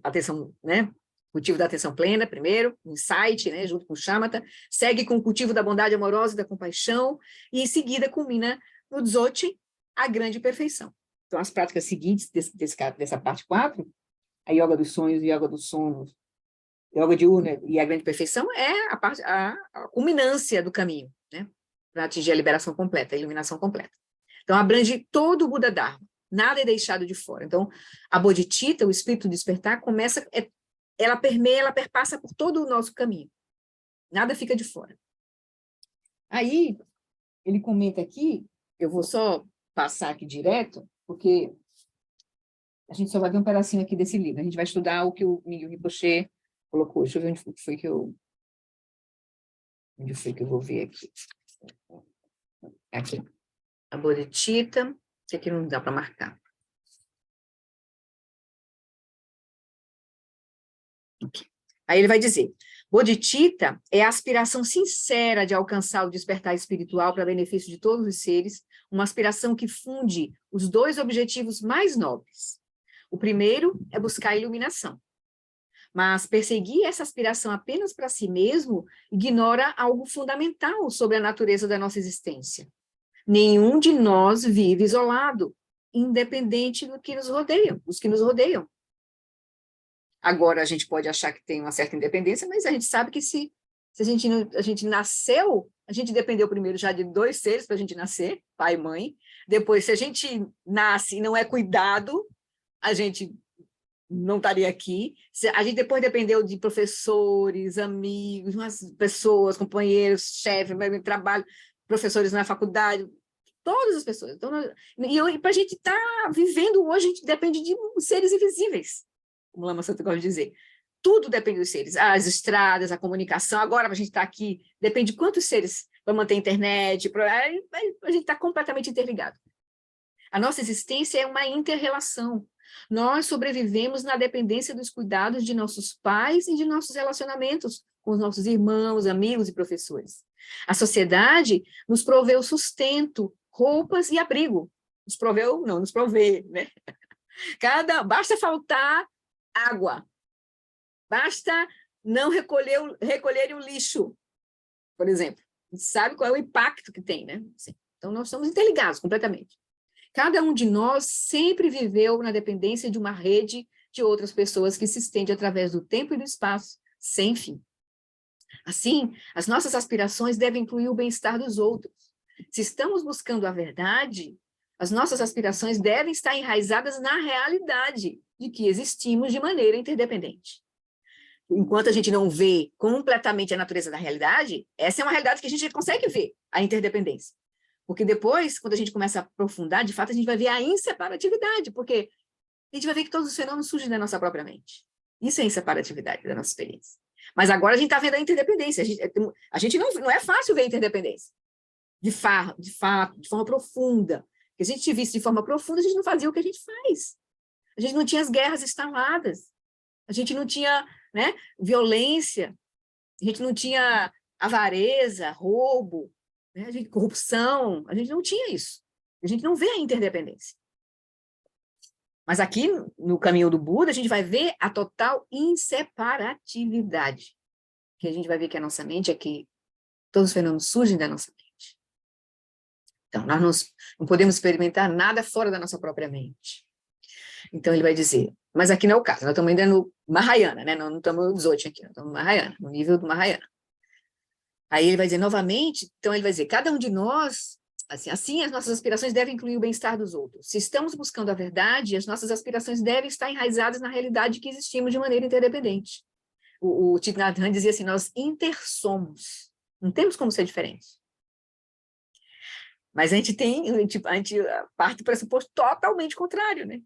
atenção, né? Cultivo da atenção plena, primeiro, insight, né? Junto com Shamatha, segue com o cultivo da bondade amorosa e da compaixão, e em seguida culmina no Dzogchen, a grande perfeição. Então, as práticas seguintes dessa parte 4, a Yoga dos Sonhos e Yoga dos Sonos, Yoga diurna e a grande perfeição é a culminância do caminho, né? Para atingir a liberação completa, a iluminação completa. Então, abrange todo o Buda Dharma, nada é deixado de fora. Então, a Bodhicitta, o espírito do despertar, ela permeia, ela perpassa por todo o nosso caminho. Nada fica de fora. Aí, ele comenta aqui, eu vou só passar aqui direto, porque a gente só vai ver um pedacinho aqui desse livro. A gente vai estudar o que o Miguel Rinpoche colocou. Deixa eu ver onde foi que eu vou ver aqui. Aqui. A Bodhicitta, que aqui não dá para marcar. Okay. Aí ele vai dizer, Bodhicitta é a aspiração sincera de alcançar o despertar espiritual para benefício de todos os seres, uma aspiração que funde os 2 objetivos mais nobres. O primeiro é buscar a iluminação. Mas perseguir essa aspiração apenas para si mesmo ignora algo fundamental sobre a natureza da nossa existência. Nenhum de nós vive isolado, independente do que nos rodeiam, dos que nos rodeiam. Agora, a gente pode achar que tem uma certa independência, mas a gente sabe que se a gente nasceu, a gente dependeu primeiro já de 2 seres para a gente nascer, pai e mãe. Depois, se a gente nasce e não é cuidado, a gente não estaria aqui. A gente depois dependeu de professores, amigos, umas pessoas, companheiros, chefe, trabalho, professores na faculdade, todas as pessoas. Então, e para a gente estar vivendo hoje, a gente depende de seres invisíveis, como Lama Santa gosta de dizer. Tudo depende dos seres, as estradas, a comunicação. Agora, para a gente estar aqui, depende de quantos seres para manter a internet, a gente está completamente interligado. A nossa existência é uma inter-relação. Nós sobrevivemos na dependência dos cuidados de nossos pais e de nossos relacionamentos com os nossos irmãos, amigos e professores. A sociedade nos proveu sustento, roupas e abrigo. Nos provê, né? Basta faltar água, basta não recolher o lixo, por exemplo. A gente sabe qual é o impacto que tem, né? Então, nós estamos interligados completamente. Cada um de nós sempre viveu na dependência de uma rede de outras pessoas que se estende através do tempo e do espaço, sem fim. Assim, as nossas aspirações devem incluir o bem-estar dos outros. Se estamos buscando a verdade, as nossas aspirações devem estar enraizadas na realidade de que existimos de maneira interdependente. Enquanto a gente não vê completamente a natureza da realidade, essa é uma realidade que a gente consegue ver, a interdependência. Porque depois, quando a gente começa a aprofundar, de fato, a gente vai ver a inseparatividade, porque a gente vai ver que todos os fenômenos surgem da nossa própria mente. Isso é a inseparatividade da nossa experiência. Mas agora a gente está vendo a interdependência. A gente não é fácil ver a interdependência. De fato, de forma profunda. Se a gente visse de forma profunda, a gente não fazia o que a gente faz. A gente não tinha as guerras instaladas. A gente não tinha, né, violência. A gente não tinha avareza, roubo, né, corrupção. A gente não tinha isso. A gente não vê a interdependência. Mas aqui, no caminho do Buda, a gente vai ver a total inseparatividade. Que a gente vai ver que a nossa mente é que todos os fenômenos surgem da nossa mente. Então, nós não podemos experimentar nada fora da nossa própria mente. Então, ele vai dizer, mas aqui não é o caso, nós estamos ainda no Mahayana, né? Não estamos no Dzogchen aqui, nós estamos no Mahayana, no nível do Mahayana. Aí ele vai dizer novamente, então ele vai dizer, cada um de nós, assim as nossas aspirações devem incluir o bem-estar dos outros. Se estamos buscando a verdade, as nossas aspirações devem estar enraizadas na realidade que existimos de maneira interdependente. O Thich Nhat Hanh dizia assim, nós intersomos, não temos como ser diferentes. Mas a gente parte do pressuposto totalmente contrário, né?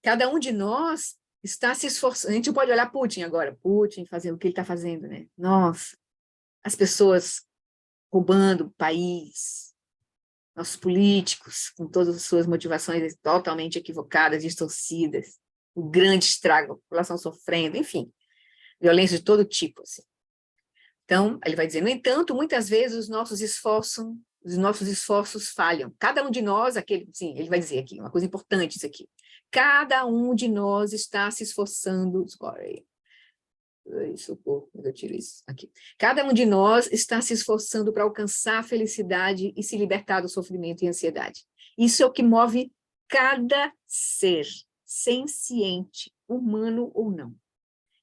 Cada um de nós está se esforçando, a gente pode olhar Putin agora, Putin fazendo o que ele está fazendo, né? Nossa, as pessoas roubando o país, nossos políticos com todas as suas motivações totalmente equivocadas, distorcidas, o grande estrago, a população sofrendo, enfim, violência de todo tipo, assim. Então, ele vai dizer, no entanto, muitas vezes os nossos esforços falham. Cada um de nós, ele vai dizer aqui, uma coisa importante isso aqui, cada um de nós está se esforçando, eu tiro isso aqui. Cada um de nós está se esforçando para alcançar a felicidade e se libertar do sofrimento e ansiedade. Isso é o que move cada ser, senciente, humano ou não.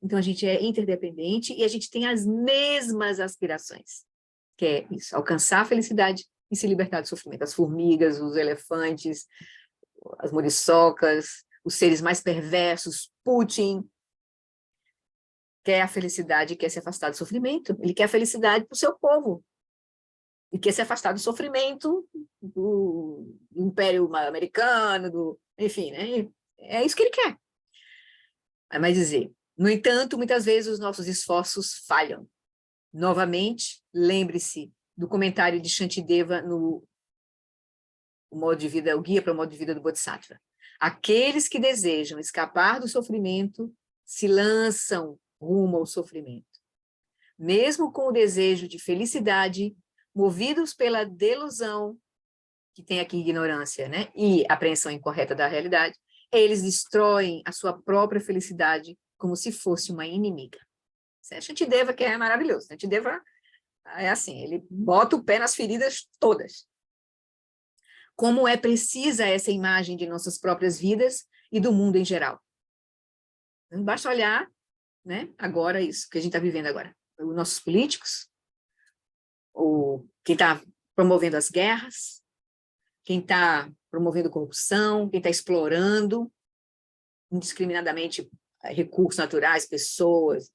Então, a gente é interdependente e a gente tem as mesmas aspirações, que é isso, alcançar a felicidade e se libertar do sofrimento. As formigas, os elefantes, as muriçocas, os seres mais perversos, Putin, quer a felicidade e quer se afastar do sofrimento. Ele quer a felicidade para o seu povo. E quer se afastar do sofrimento do Império Americano, enfim, né? É isso que ele quer. Aí vai dizer, no entanto, muitas vezes os nossos esforços falham. Novamente, lembre-se do comentário de Shantideva no modo de vida, o guia para o modo de vida do Bodhisattva. Aqueles que desejam escapar do sofrimento se lançam rumo ao sofrimento. Mesmo com o desejo de felicidade, movidos pela delusão, que tem aqui ignorância, né, e apreensão incorreta da realidade, eles destroem a sua própria felicidade como se fosse uma inimiga. Isso é Shantideva, que é maravilhoso. Shantideva é assim, ele bota o pé nas feridas todas. Como é precisa essa imagem de nossas próprias vidas e do mundo em geral. Não basta olhar, né, agora isso que a gente está vivendo agora. Os nossos políticos, quem está promovendo as guerras, quem está promovendo corrupção, quem está explorando indiscriminadamente recursos naturais, pessoas,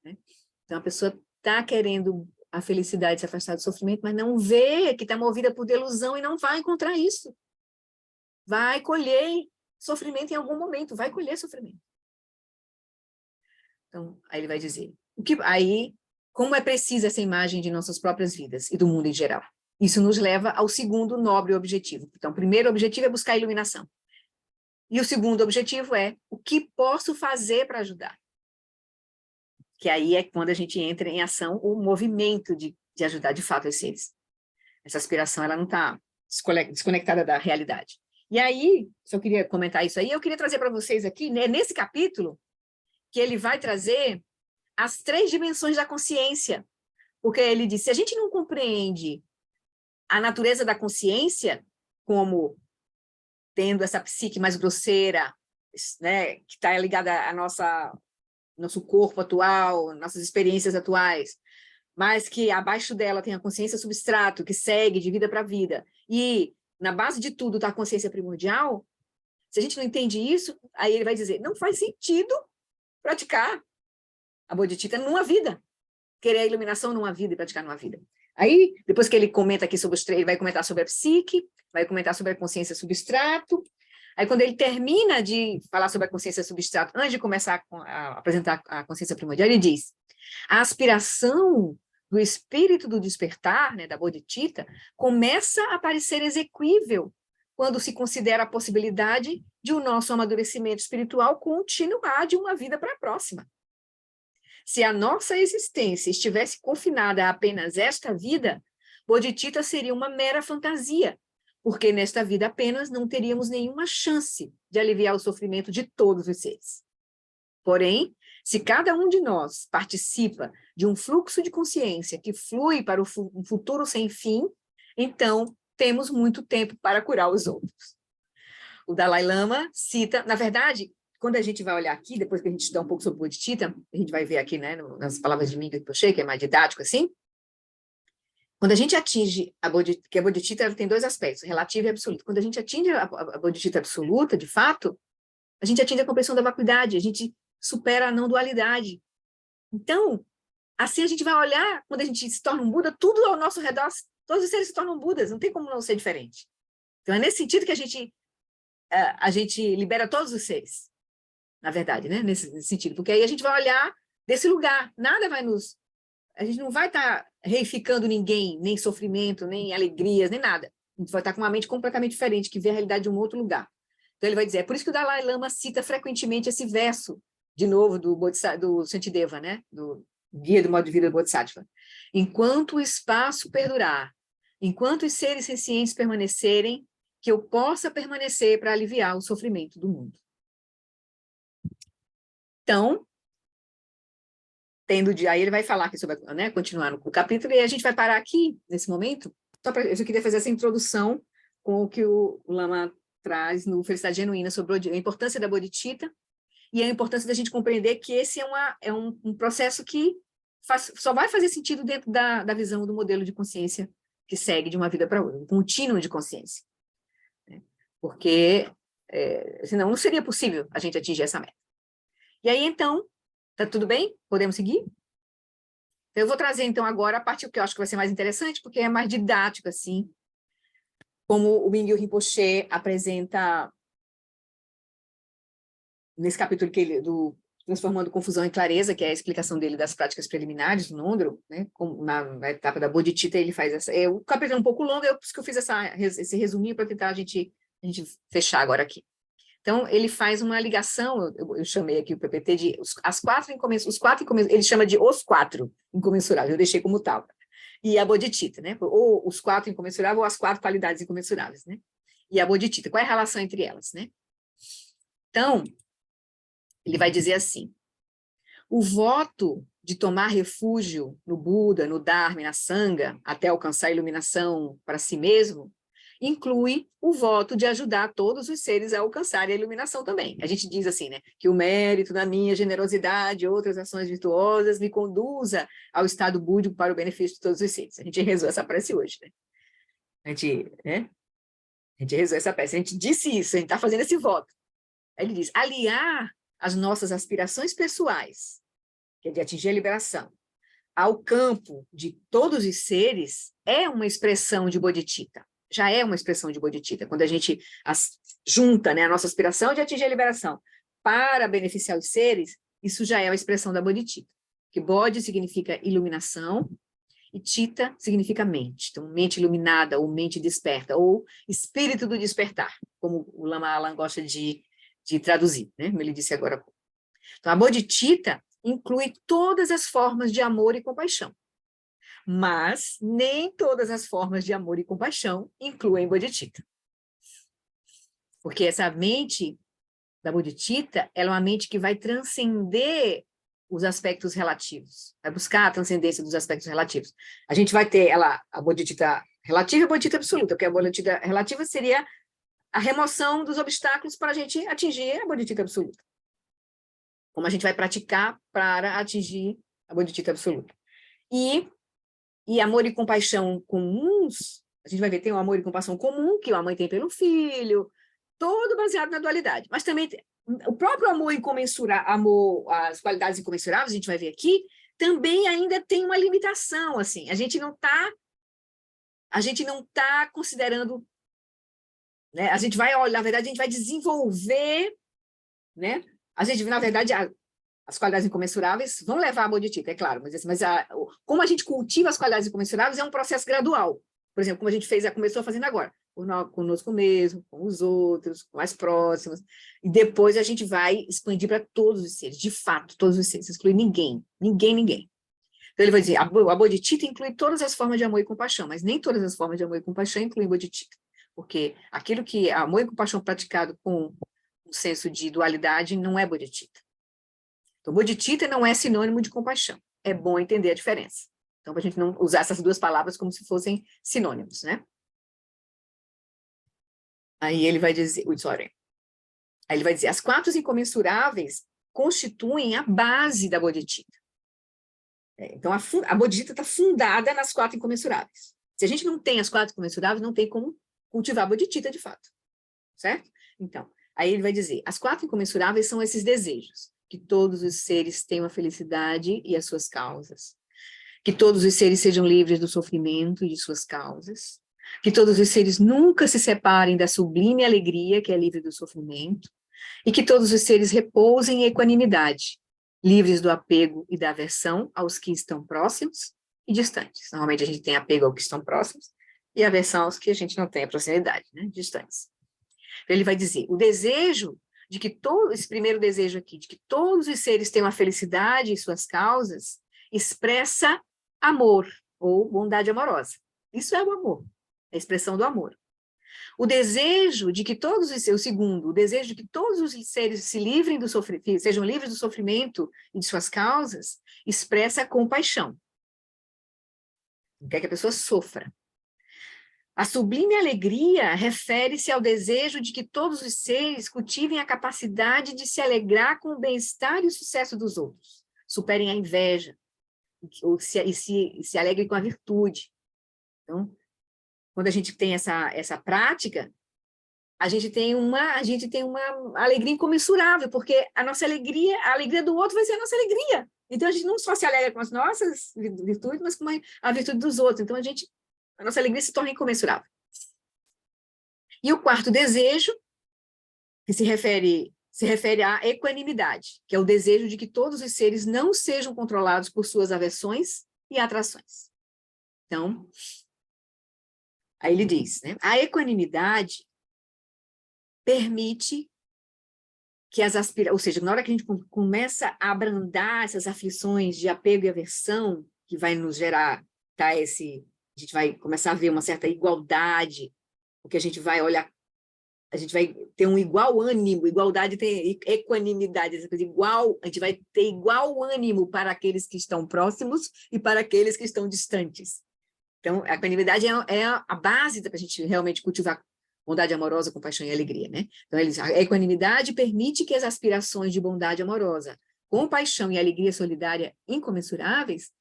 né? Então, a pessoa está querendo a felicidade, se afastar do sofrimento, mas não vê que está movida por delusão e não vai encontrar isso. Vai colher sofrimento em algum momento, vai colher sofrimento. Então, aí ele vai dizer, como é precisa essa imagem de nossas próprias vidas e do mundo em geral? Isso nos leva ao segundo nobre objetivo. Então, o primeiro objetivo é buscar a iluminação. E o segundo objetivo é o que posso fazer para ajudar? Que aí é quando a gente entra em ação, o movimento de ajudar de fato os seres. Essa aspiração ela não está desconectada da realidade. E aí, se eu queria comentar isso aí, eu queria trazer para vocês aqui, né, nesse capítulo, que ele vai trazer as 3 dimensões da consciência. Porque ele diz, se a gente não compreende a natureza da consciência, como tendo essa psique mais grosseira, né, que está ligada a nosso corpo atual, nossas experiências atuais, mas que abaixo dela tem a consciência substrato, que segue de vida para vida, e na base de tudo está a consciência primordial. Se a gente não entende isso, aí ele vai dizer, não faz sentido praticar a bodhicitta numa vida, querer a iluminação numa vida e praticar numa vida. Aí, depois que ele comenta aqui sobre os três, ele vai comentar sobre a psique, vai comentar sobre a consciência substrato. Aí, quando ele termina de falar sobre a consciência substrato, antes de começar a apresentar a consciência primordial, ele diz, a aspiração do espírito do despertar, né, da bodhicitta, começa a parecer exequível quando se considera a possibilidade de o nosso amadurecimento espiritual continuar de uma vida para a próxima. Se a nossa existência estivesse confinada a apenas esta vida, bodhicitta seria uma mera fantasia, porque nesta vida apenas não teríamos nenhuma chance de aliviar o sofrimento de todos os seres. Porém, se cada um de nós participa de um fluxo de consciência que flui para um futuro sem fim, então temos muito tempo para curar os outros. O Dalai Lama cita, na verdade, quando a gente vai olhar aqui, depois que a gente estudar um pouco sobre bodhicitta, a gente vai ver aqui, né, nas palavras de Mingyur Rinpoche, que é mais didático assim, quando a gente atinge que a bodhicitta ela tem dois aspectos, relativo e absoluto. Quando a gente atinge a bodhicitta absoluta, de fato, a gente atinge a compreensão da vacuidade, a gente supera a não-dualidade. Então, assim a gente vai olhar, quando a gente se torna um Buda, tudo ao nosso redor, todos os seres se tornam Budas, não tem como não ser diferente. Então, é nesse sentido que a gente libera todos os seres, na verdade, né? Nesse sentido, porque aí a gente vai olhar desse lugar, nada vai a gente não vai estar reificando ninguém, nem sofrimento, nem alegrias, nem nada. A gente vai estar com uma mente completamente diferente, que vê a realidade de um outro lugar. Então ele vai dizer, é por isso que o Dalai Lama cita frequentemente esse verso, de novo, do Shantideva, né? Do Guia do Modo de Vida do Bodhisattva. Enquanto o espaço perdurar, enquanto os seres sencientes permanecerem, que eu possa permanecer para aliviar o sofrimento do mundo. Então, aí ele vai falar aqui sobre, né, continuar no capítulo, e a gente vai parar aqui, nesse momento, eu só queria fazer essa introdução com o que o Lama traz no Felicidade Genuína sobre a importância da bodhicitta e a importância da gente compreender que esse é um processo que só vai fazer sentido dentro da visão do modelo de consciência que segue de uma vida para outra, um contínuo de consciência. Né? Porque, senão, não seria possível a gente atingir essa meta. E aí, então, tá tudo bem? Podemos seguir? Eu vou trazer, então, agora a parte que eu acho que vai ser mais interessante, porque é mais didático, assim, como o Mingyur Rinpoche apresenta nesse capítulo do Transformando Confusão em Clareza, que é a explicação dele das práticas preliminares, no Nondro, né? Na etapa da bodhicitta, ele faz essa... o capítulo é um pouco longo, por isso que eu fiz esse resuminho para tentar a gente fechar agora aqui. Então, ele faz uma ligação, eu chamei aqui o PPT de os quatro incomensuráveis, ele chama de os quatro incomensuráveis, eu deixei como tal. E a bodhicitta, né? Ou os quatro incomensuráveis, ou as quatro qualidades incomensuráveis, né? E a bodhicitta, qual é a relação entre elas, né? Então, ele vai dizer assim, o voto de tomar refúgio no Buda, no Dharma e na Sangha, até alcançar a iluminação para si mesmo, inclui o voto de ajudar todos os seres a alcançarem a iluminação também. A gente diz assim, né, que o mérito da minha generosidade e outras ações virtuosas me conduza ao estado búdico para o benefício de todos os seres. A gente rezou essa prece hoje, né? A gente rezou essa prece, a gente disse isso, a gente está fazendo esse voto. Aí ele diz, aliar as nossas aspirações pessoais, que é de atingir a liberação, ao campo de todos os seres, é uma expressão de bodhicitta. Já é uma expressão de bodhicitta, quando a gente junta, né, a nossa aspiração de atingir a liberação para beneficiar os seres, isso já é uma expressão da bodhicitta, que bodhi significa iluminação e citta significa mente, então mente iluminada ou mente desperta, ou espírito do despertar, como o Lama Alan gosta de traduzir, né, como ele disse agora. Então a bodhicitta inclui todas as formas de amor e compaixão, mas nem todas as formas de amor e compaixão incluem bodhicitta. Porque essa mente da bodhicitta, ela é uma mente que vai transcender os aspectos relativos, vai buscar a transcendência dos aspectos relativos. A gente vai ter a bodhicitta Relativa e bodhicitta absoluta, porque a bodhicitta relativa seria a remoção dos obstáculos para a gente atingir a bodhicitta absoluta. Como a gente vai praticar para atingir a bodhicitta absoluta. E amor e compaixão comuns, a gente vai ver, tem o amor e compaixão comum, que a mãe tem pelo filho, todo baseado na dualidade. Mas também o próprio amor incomensurável, as qualidades incomensuráveis, a gente vai ver aqui, também ainda tem uma limitação, assim. A gente não está considerando, né? A gente vai, olha, na verdade, a gente vai desenvolver, né? A gente, na verdade, as qualidades incomensuráveis vão levar a bodhicitta, é claro, como a gente cultiva as qualidades incomensuráveis é um processo gradual. Por exemplo, como a gente começou fazendo agora, conosco mesmo, com os outros, com as próximas, e depois a gente vai expandir para todos os seres, de fato, todos os seres, exclui ninguém. Então ele vai dizer, a bodhicitta inclui todas as formas de amor e compaixão, mas nem todas as formas de amor e compaixão incluem bodhicitta, porque aquilo que amor e compaixão praticado com um senso de dualidade não é bodhicitta. Então, bodhicitta não é sinônimo de compaixão. É bom entender a diferença. Então, para a gente não usar essas duas palavras como se fossem sinônimos, né? Aí ele vai dizer, Aí ele vai dizer, as quatro incomensuráveis constituem a base da bodhicitta. Então, a bodhicitta está fundada nas quatro incomensuráveis. Se a gente não tem as quatro incomensuráveis, não tem como cultivar a bodhicitta de fato. Certo? Então, aí ele vai dizer, as quatro incomensuráveis são esses desejos, que todos os seres tenham a felicidade e as suas causas, que todos os seres sejam livres do sofrimento e de suas causas, que todos os seres nunca se separem da sublime alegria que é livre do sofrimento, e que todos os seres repousem em equanimidade, livres do apego e da aversão aos que estão próximos e distantes. Normalmente a gente tem apego aos que estão próximos e aversão aos que a gente não tem a proximidade, né? Distantes. Então, ele vai dizer, o desejo de que esse primeiro desejo aqui, de que todos os seres tenham a felicidade em suas causas, expressa amor, ou bondade amorosa. Isso é o amor, a expressão do amor. O desejo de que o segundo, o desejo de que todos os seres se livrem do sofrimento, sejam livres do sofrimento e de suas causas, expressa a compaixão. Não quer que a pessoa sofra. A sublime alegria refere-se ao desejo de que todos os seres cultivem a capacidade de se alegrar com o bem-estar e o sucesso dos outros, superem a inveja, ou se alegrem com a virtude. Então, quando a gente tem essa prática, a gente tem uma alegria incomensurável, porque a nossa alegria, a alegria do outro vai ser a nossa alegria. Então, a gente não só se alegra com as nossas virtudes, mas com a virtude dos outros. Então, a nossa alegria se torna incomensurável. E o quarto desejo, que se refere à equanimidade, que é o desejo de que todos os seres não sejam controlados por suas aversões e atrações. Então, aí ele diz, né? A equanimidade permite que ou seja, na hora que a gente começa a abrandar essas aflições de apego e aversão, que vai nos gerar, a gente vai começar a ver uma certa igualdade, porque a gente vai olhar, a gente vai ter um igual ânimo, igualdade tem equanimidade, essa coisa igual, a gente vai ter igual ânimo para aqueles que estão próximos e para aqueles que estão distantes. Então, a equanimidade é a base para a gente realmente cultivar bondade amorosa, compaixão e alegria, né? Então, a equanimidade permite que as aspirações de bondade amorosa, compaixão e alegria solidária incomensuráveis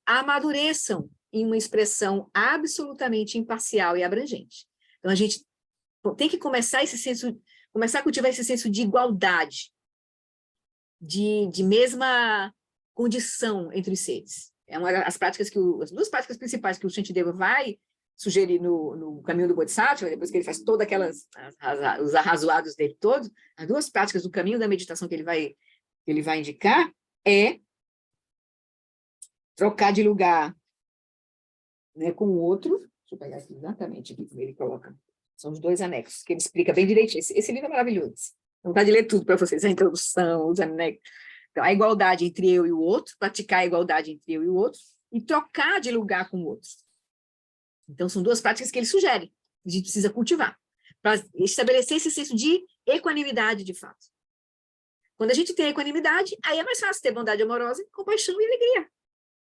amadureçam em uma expressão absolutamente imparcial e abrangente. Então, a gente tem que começar a cultivar esse senso de igualdade, de mesma condição entre os seres. É uma das práticas as duas práticas principais que o Shantideva vai sugerir no caminho do Bodhisattva, depois que ele faz todas os arrazoados dele todos, as duas práticas do caminho da meditação que ele vai indicar é trocar de lugar, né, com o outro. Deixa eu pegar aqui exatamente aqui como ele coloca. São os dois anexos, que ele explica bem direitinho. Esse livro é maravilhoso. Não dá de ler tudo para vocês, a introdução, os anexos. Então, a igualdade entre eu e o outro, praticar a igualdade entre eu e o outro, e trocar de lugar com o outro. Então, são duas práticas que ele sugere, que a gente precisa cultivar, para estabelecer esse senso de equanimidade, de fato. Quando a gente tem a equanimidade, aí é mais fácil ter bondade amorosa, compaixão e alegria.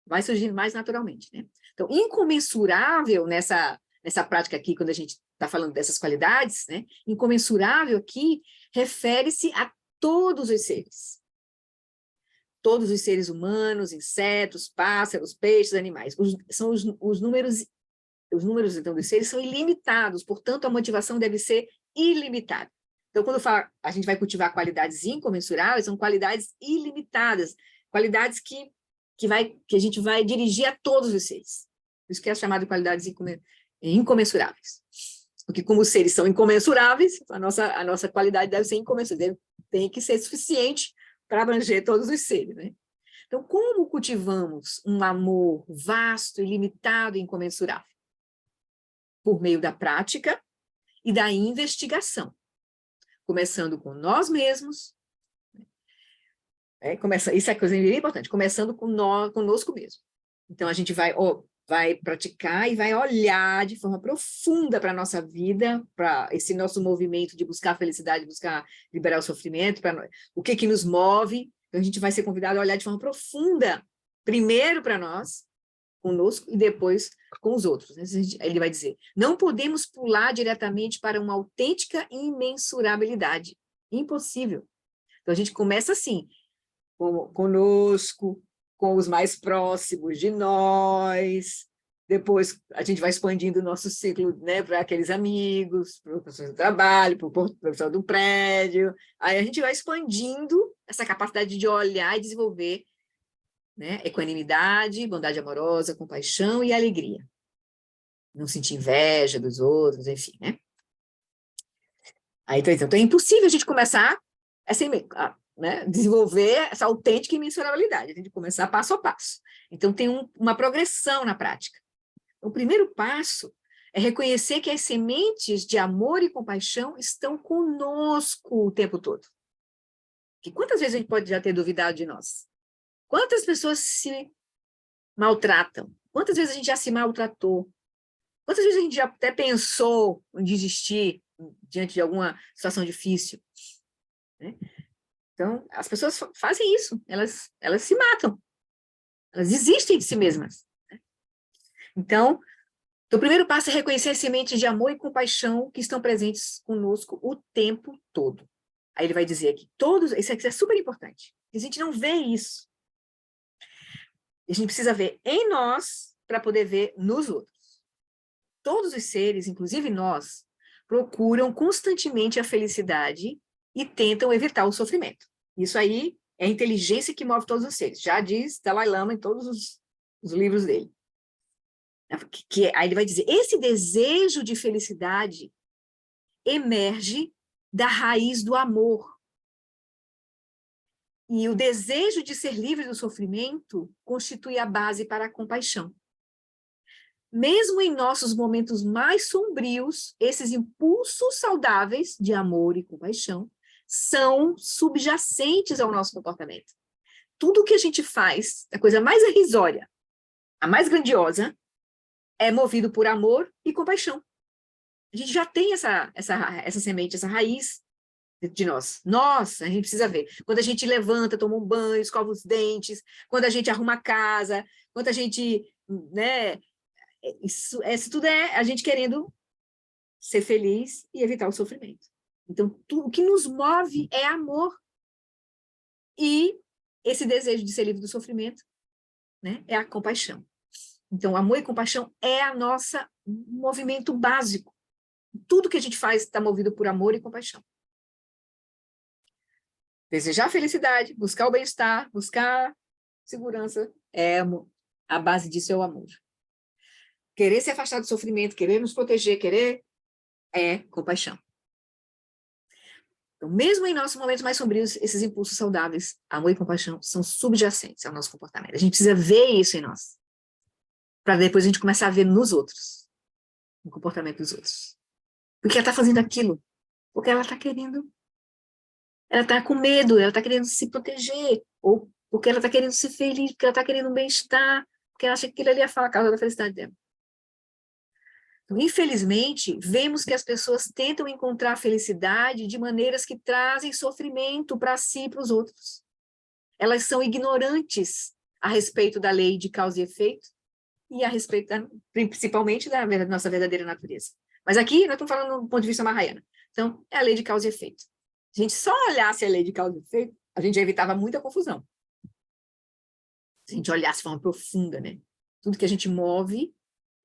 Vai surgindo mais naturalmente, né? Então, incomensurável nessa nessa prática aqui, quando a gente está falando dessas qualidades, né? Incomensurável aqui refere-se a todos os seres. Todos os seres humanos, insetos, pássaros, peixes, animais. São os números, então, dos seres são ilimitados, portanto, a motivação deve ser ilimitada. Então, quando fala, a gente vai cultivar qualidades incomensuráveis, são qualidades ilimitadas, qualidades que a gente vai dirigir a todos os seres. Isso que é chamado de qualidades incomensuráveis. Porque como os seres são incomensuráveis, a nossa qualidade deve ser incomensurável, tem que ser suficiente para abranger todos os seres, né? Então, como cultivamos um amor vasto, ilimitado e incomensurável? Por meio da prática e da investigação, começando com nós mesmos, isso é coisa bem importante, começando conosco mesmo. Então, a gente vai praticar e vai olhar de forma profunda para a nossa vida, para esse nosso movimento de buscar a felicidade, buscar liberar o sofrimento, o que nos move. Então, a gente vai ser convidado a olhar de forma profunda, primeiro para nós, conosco, e depois com os outros. Ele vai dizer, não podemos pular diretamente para uma autêntica imensurabilidade. Impossível. Então, a gente começa assim, conosco, com os mais próximos de nós, depois a gente vai expandindo o nosso ciclo, né, para aqueles amigos, para o professor do trabalho, para o professor do prédio, aí a gente vai expandindo essa capacidade de olhar e desenvolver, né, equanimidade, bondade amorosa, compaixão e alegria. Não sentir inveja dos outros, enfim, né? Aí, então é impossível a gente começar né, desenvolver essa autêntica imensurabilidade, a gente começar passo a passo. Então, tem uma progressão na prática. O primeiro passo é reconhecer que as sementes de amor e compaixão estão conosco o tempo todo. Que quantas vezes a gente pode já ter duvidado de nós? Quantas pessoas se maltratam? Quantas vezes a gente já se maltratou? Quantas vezes a gente já até pensou em desistir diante de alguma situação difícil? Né? Então, as pessoas fazem isso, elas se matam, elas desistem de si mesmas. Né? Então, o primeiro passo é reconhecer as sementes de amor e compaixão que estão presentes conosco o tempo todo. Aí ele vai dizer aqui, isso aqui é super importante, a gente não vê isso. A gente precisa ver em nós para poder ver nos outros. Todos os seres, inclusive nós, procuram constantemente a felicidade e tentam evitar o sofrimento. Isso aí é a inteligência que move todos os seres. Já diz Dalai Lama em todos os livros dele. Aí ele vai dizer, esse desejo de felicidade emerge da raiz do amor. E o desejo de ser livre do sofrimento constitui a base para a compaixão. Mesmo em nossos momentos mais sombrios, esses impulsos saudáveis de amor e compaixão são subjacentes ao nosso comportamento. Tudo o que a gente faz, a coisa mais irrisória, a mais grandiosa, é movido por amor e compaixão. A gente já tem essa semente, essa raiz de nós. Nossa, a gente precisa ver. Quando a gente levanta, toma um banho, escova os dentes, quando a gente arruma a casa, quando a gente, né, isso tudo é a gente querendo ser feliz e evitar o sofrimento. Então, o que nos move é amor. E esse desejo de ser livre do sofrimento, né, é a compaixão. Então, amor e compaixão é nosso movimento básico. Tudo que a gente faz está movido por amor e compaixão. Desejar a felicidade, buscar o bem-estar, buscar segurança, é amor. A base disso é o amor. Querer se afastar do sofrimento, querer nos proteger, é compaixão. Então, mesmo em nossos momentos mais sombrios, esses impulsos saudáveis, amor e compaixão, são subjacentes ao nosso comportamento. A gente precisa ver isso em nós, para depois a gente começar a ver nos outros, no comportamento dos outros. Porque ela está fazendo aquilo, porque ela está querendo, ela está com medo, ela está querendo se proteger, ou porque ela está querendo ser feliz, porque ela está querendo um bem-estar, porque ela acha que aquilo ali é a causa da felicidade dela. Então, infelizmente, vemos que as pessoas tentam encontrar felicidade de maneiras que trazem sofrimento para si e para os outros. Elas são ignorantes a respeito da lei de causa e efeito, e a respeito, principalmente, da nossa verdadeira natureza. Mas aqui nós estamos falando do ponto de vista mahayana. Então, é a lei de causa e efeito. Se a gente só olhasse a lei de causa e efeito, a gente já evitava muita confusão. Se a gente olhasse de forma profunda, né? Tudo que a gente move,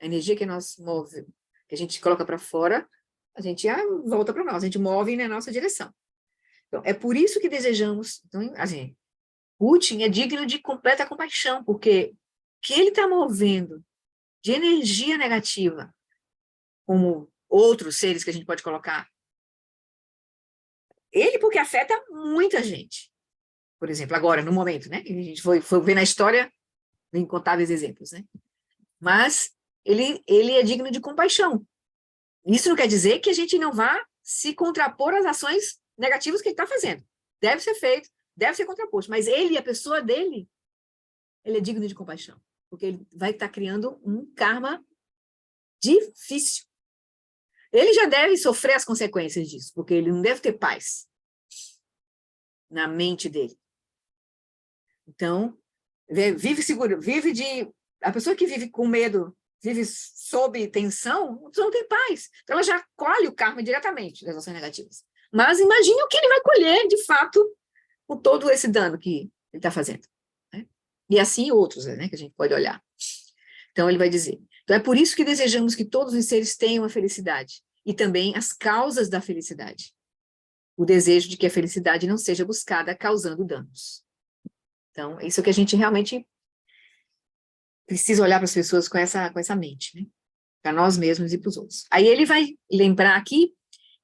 a energia que nós move, que a gente coloca para fora, a gente volta para nós, a gente move na nossa direção. Então, é por isso que desejamos. Então, assim, Putin é digno de completa compaixão, porque o que ele está movendo de energia negativa, como outros seres que a gente pode colocar, ele porque afeta muita gente. Por exemplo, agora, no momento, né? A gente foi ver na história incontáveis exemplos, né? Mas ele é digno de compaixão. Isso não quer dizer que a gente não vá se contrapor às ações negativas que ele está fazendo. Deve ser feito, deve ser contraposto, mas ele, a pessoa dele, ele é digno de compaixão, porque ele vai estar criando um karma difícil. Ele já deve sofrer as consequências disso, porque ele não deve ter paz na mente dele. Então, vive seguro, a pessoa que vive com medo, vive sob tensão, não tem paz. Então, ela já colhe o karma diretamente das ações negativas. Mas imagine o que ele vai colher, de fato, com todo esse dano que ele está fazendo. Né? E assim outros, né, que a gente pode olhar. Então, ele vai dizer, então é por isso que desejamos que todos os seres tenham a felicidade, e também as causas da felicidade. O desejo de que a felicidade não seja buscada causando danos. Então, isso é o que a gente realmente precisa olhar para as pessoas com essa mente, né? Para nós mesmos e para os outros. Aí ele vai lembrar aqui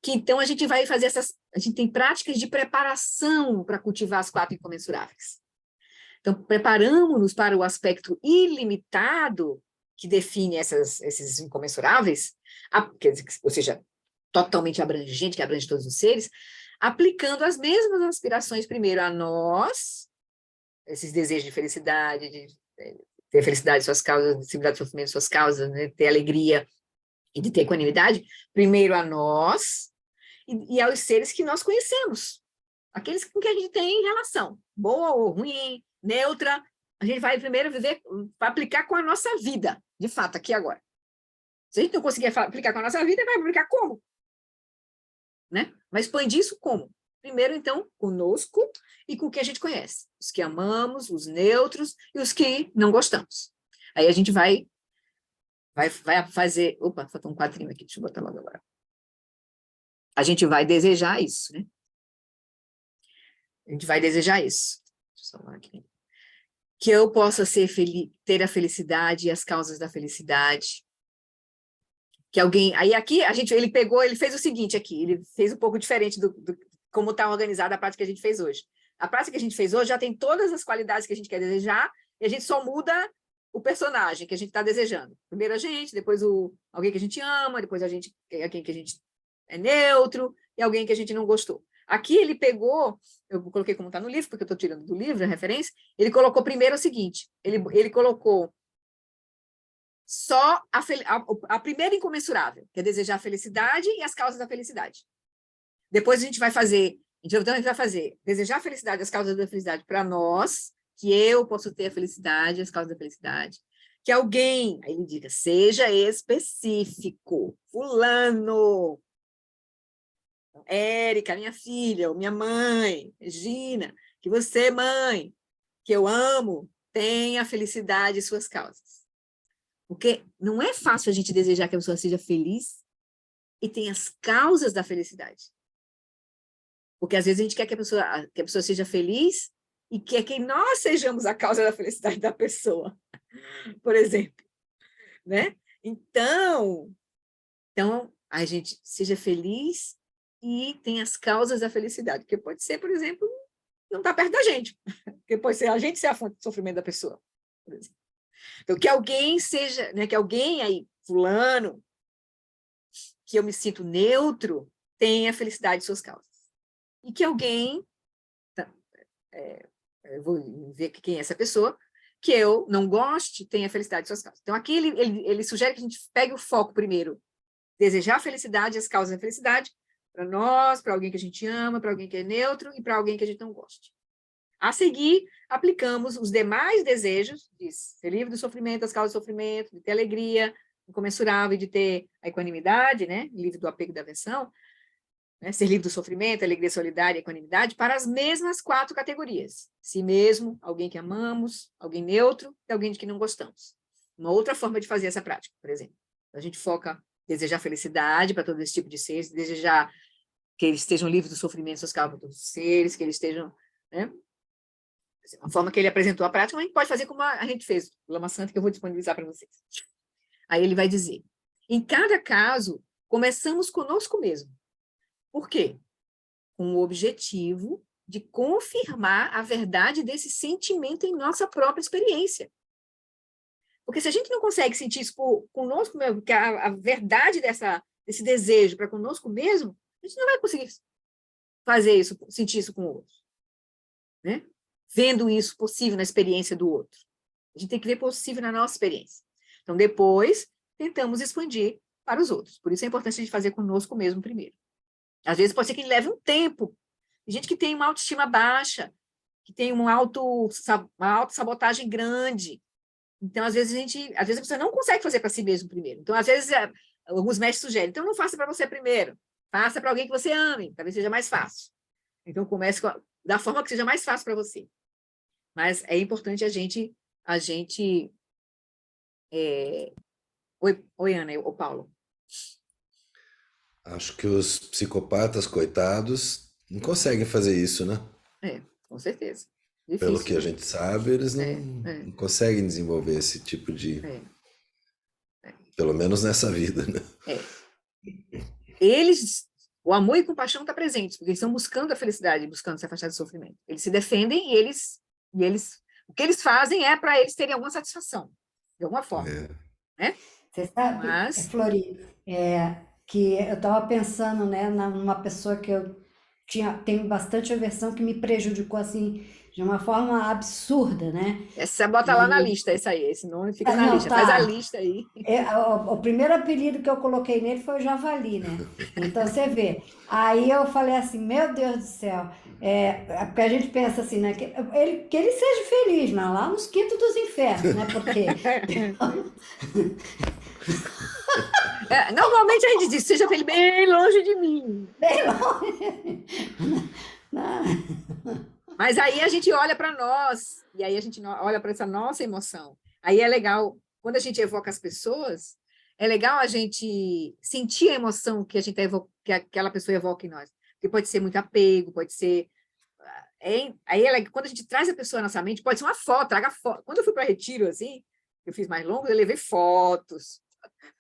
que, então, a gente vai fazer a gente tem práticas de preparação para cultivar as 4 incomensuráveis. Então, preparamos-nos para o aspecto ilimitado que define esses incomensuráveis, ou seja, totalmente abrangente, que abrange todos os seres, aplicando as mesmas aspirações primeiro a nós, esses desejos de felicidade, de ter felicidade, suas causas, dissimular sofrimento, suas causas, né, ter alegria e de ter equanimidade, primeiro a nós e aos seres que nós conhecemos, aqueles com que a gente tem relação, boa ou ruim, neutra, a gente vai primeiro viver, para aplicar com a nossa vida, de fato, aqui agora. Se a gente não conseguir aplicar com a nossa vida, vai aplicar como? Né? Mas expandir isso como? Primeiro, então, conosco e com o que a gente conhece. Os que amamos, os neutros e os que não gostamos. Aí a gente vai fazer... Opa, faltou um quadrinho aqui, deixa eu botar logo agora. A gente vai desejar isso, né? A gente vai desejar isso. Deixa eu só aqui. Que eu possa ter a felicidade e as causas da felicidade. Que alguém... Aí aqui, ele fez o seguinte aqui, ele fez um pouco diferente do como está organizada a prática que a gente fez hoje. A prática que a gente fez hoje já tem todas as qualidades que a gente quer desejar, e a gente só muda o personagem que a gente está desejando. Primeiro a gente, depois alguém que a gente ama, depois alguém que a gente é neutro, e alguém que a gente não gostou. Aqui ele pegou, eu coloquei como está no livro, porque eu estou tirando do livro a referência, ele colocou primeiro o seguinte, ele colocou só a primeira incomensurável, que é desejar a felicidade e as causas da felicidade. Depois a gente vai fazer desejar a felicidade e as causas da felicidade para nós, que eu posso ter a felicidade e as causas da felicidade. Que alguém, aí ele diga, seja específico, fulano, Érica, minha filha, ou minha mãe, Regina, que você, mãe, que eu amo, tenha a felicidade e suas causas. Porque não é fácil a gente desejar que a pessoa seja feliz e tenha as causas da felicidade. Porque às vezes a gente quer que a pessoa seja feliz e quer que nós sejamos a causa da felicidade da pessoa, por exemplo. Né? Então, a gente seja feliz e tem as causas da felicidade, que pode ser, por exemplo, não estar perto da gente, porque pode ser a gente ser a fonte do sofrimento da pessoa, por exemplo. Então, que alguém seja, né, que alguém aí, fulano, que eu me sinto neutro, tenha a felicidade de suas causas. E que alguém, eu vou ver quem é essa pessoa, que eu não goste, tenha a felicidade de suas causas. Então, aqui ele sugere que a gente pegue o foco primeiro, desejar a felicidade, as causas da felicidade, para nós, para alguém que a gente ama, para alguém que é neutro e para alguém que a gente não goste. A seguir, aplicamos os demais desejos, de ser livre do sofrimento, das causas do sofrimento, de ter alegria incomensurável, de ter a equanimidade, né? Livre do apego e da aversão, né? Ser livre do sofrimento, alegria solidária e equanimidade, para as mesmas 4 categorias. Si mesmo, alguém que amamos, alguém neutro e alguém de que não gostamos. Uma outra forma de fazer essa prática, por exemplo. A gente foca desejar felicidade para todo esse tipo de seres, desejar que eles estejam livres do sofrimento social para todos os seres, que eles estejam, né? Uma forma que ele apresentou a prática, mas a gente pode fazer como a gente fez, o Lama Santa, que eu vou disponibilizar para vocês. Aí ele vai dizer, em cada caso, começamos conosco mesmo. Por quê? Com o objetivo de confirmar a verdade desse sentimento em nossa própria experiência. Porque se a gente não consegue sentir isso conosco mesmo, que a verdade desse desejo para conosco mesmo, a gente não vai conseguir fazer isso, sentir isso com o outro. Né? Vendo isso possível na experiência do outro. A gente tem que ver possível na nossa experiência. Então, depois, tentamos expandir para os outros. Por isso é importante a gente fazer conosco mesmo primeiro. Às vezes pode ser que leve um tempo. Tem gente que tem uma autoestima baixa, que tem uma autossabotagem grande. Então, às vezes a pessoa não consegue fazer para si mesmo primeiro. Então, às vezes, alguns mestres sugerem, então não faça para você primeiro, faça para alguém que você ame, talvez seja mais fácil. Então, comece da forma que seja mais fácil para você. Mas é importante a gente Oi, Ana, ou Paulo. Acho que os psicopatas, coitados, não conseguem fazer isso, né? Com certeza. Pelo Difícil, que a né? gente sabe, eles não conseguem desenvolver esse tipo de... Pelo menos nessa vida, né? O amor e compaixão estão presentes, porque eles estão buscando a felicidade, buscando se afastar do sofrimento. Eles se defendem e o que eles fazem é para eles terem alguma satisfação, de alguma forma. Né? Você sabe, Flori, que eu estava pensando, né, numa pessoa que eu tenho bastante aversão, que me prejudicou assim de uma forma absurda, né? Essa bota lá na lista, esse nome fica na Não, lista, tá. faz a lista aí. O primeiro apelido que eu coloquei nele foi o Javali, né? Então você vê. Aí eu falei assim, meu Deus do céu, porque a gente pensa assim, né? Que ele seja feliz, não, lá nos quintos dos infernos, né? Porque normalmente a gente diz, seja feliz bem longe de mim. bem longe. Mas aí a gente olha para nós, e aí a gente olha para essa nossa emoção. Aí é legal, quando a gente evoca as pessoas, é legal a gente sentir a emoção que que aquela pessoa evoca em nós. Porque pode ser muito apego, pode ser... quando a gente traz a pessoa na nossa mente, pode ser uma foto, traga foto. Quando eu fui para retiro, assim, eu fiz mais longo, eu levei fotos.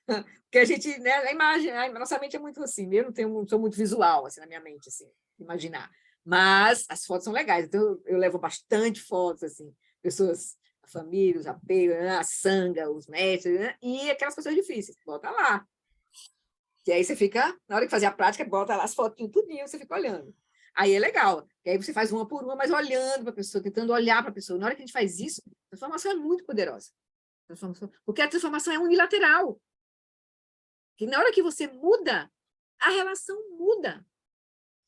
Porque a gente, né, a imagem, a nossa mente é muito assim, eu não sou muito visual, assim, na minha mente, assim, imaginar. Mas as fotos são legais, então eu levo bastante fotos, assim, pessoas, a família, os apegos, a sanga, os mestres, né? E aquelas pessoas difíceis, bota lá. Que aí você fica, na hora de fazer a prática, bota lá as fotinhas, tudinho, você fica olhando. Aí é legal, que aí você faz uma por uma, mas olhando para a pessoa, tentando olhar para a pessoa. Na hora que a gente faz isso, a transformação é muito poderosa. Porque a transformação é unilateral. Que na hora que você muda, a relação muda.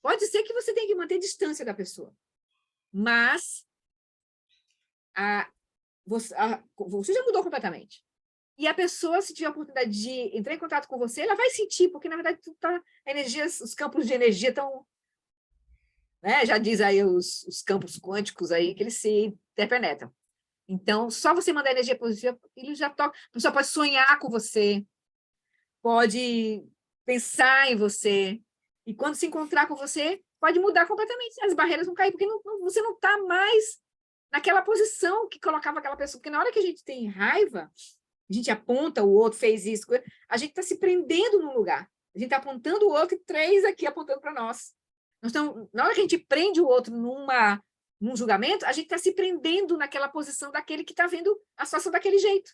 Pode ser que você tenha que manter distância da pessoa, mas você já mudou completamente. E a pessoa, se tiver a oportunidade de entrar em contato com você, ela vai sentir, porque, na verdade, os campos de energia estão... Né, já diz aí os campos quânticos aí, que eles se interpenetram. Então, só você mandar energia positiva, ele já toca. A pessoa pode sonhar com você, pode pensar em você, e quando se encontrar com você, pode mudar completamente, as barreiras vão cair, porque você não está mais naquela posição que colocava aquela pessoa, porque na hora que a gente tem raiva, a gente aponta o outro, fez isso, a gente está se prendendo num lugar, a gente está apontando o outro e 3 aqui apontando para nós. Então, na hora que a gente prende o outro num julgamento, a gente está se prendendo naquela posição daquele que está vendo a situação daquele jeito.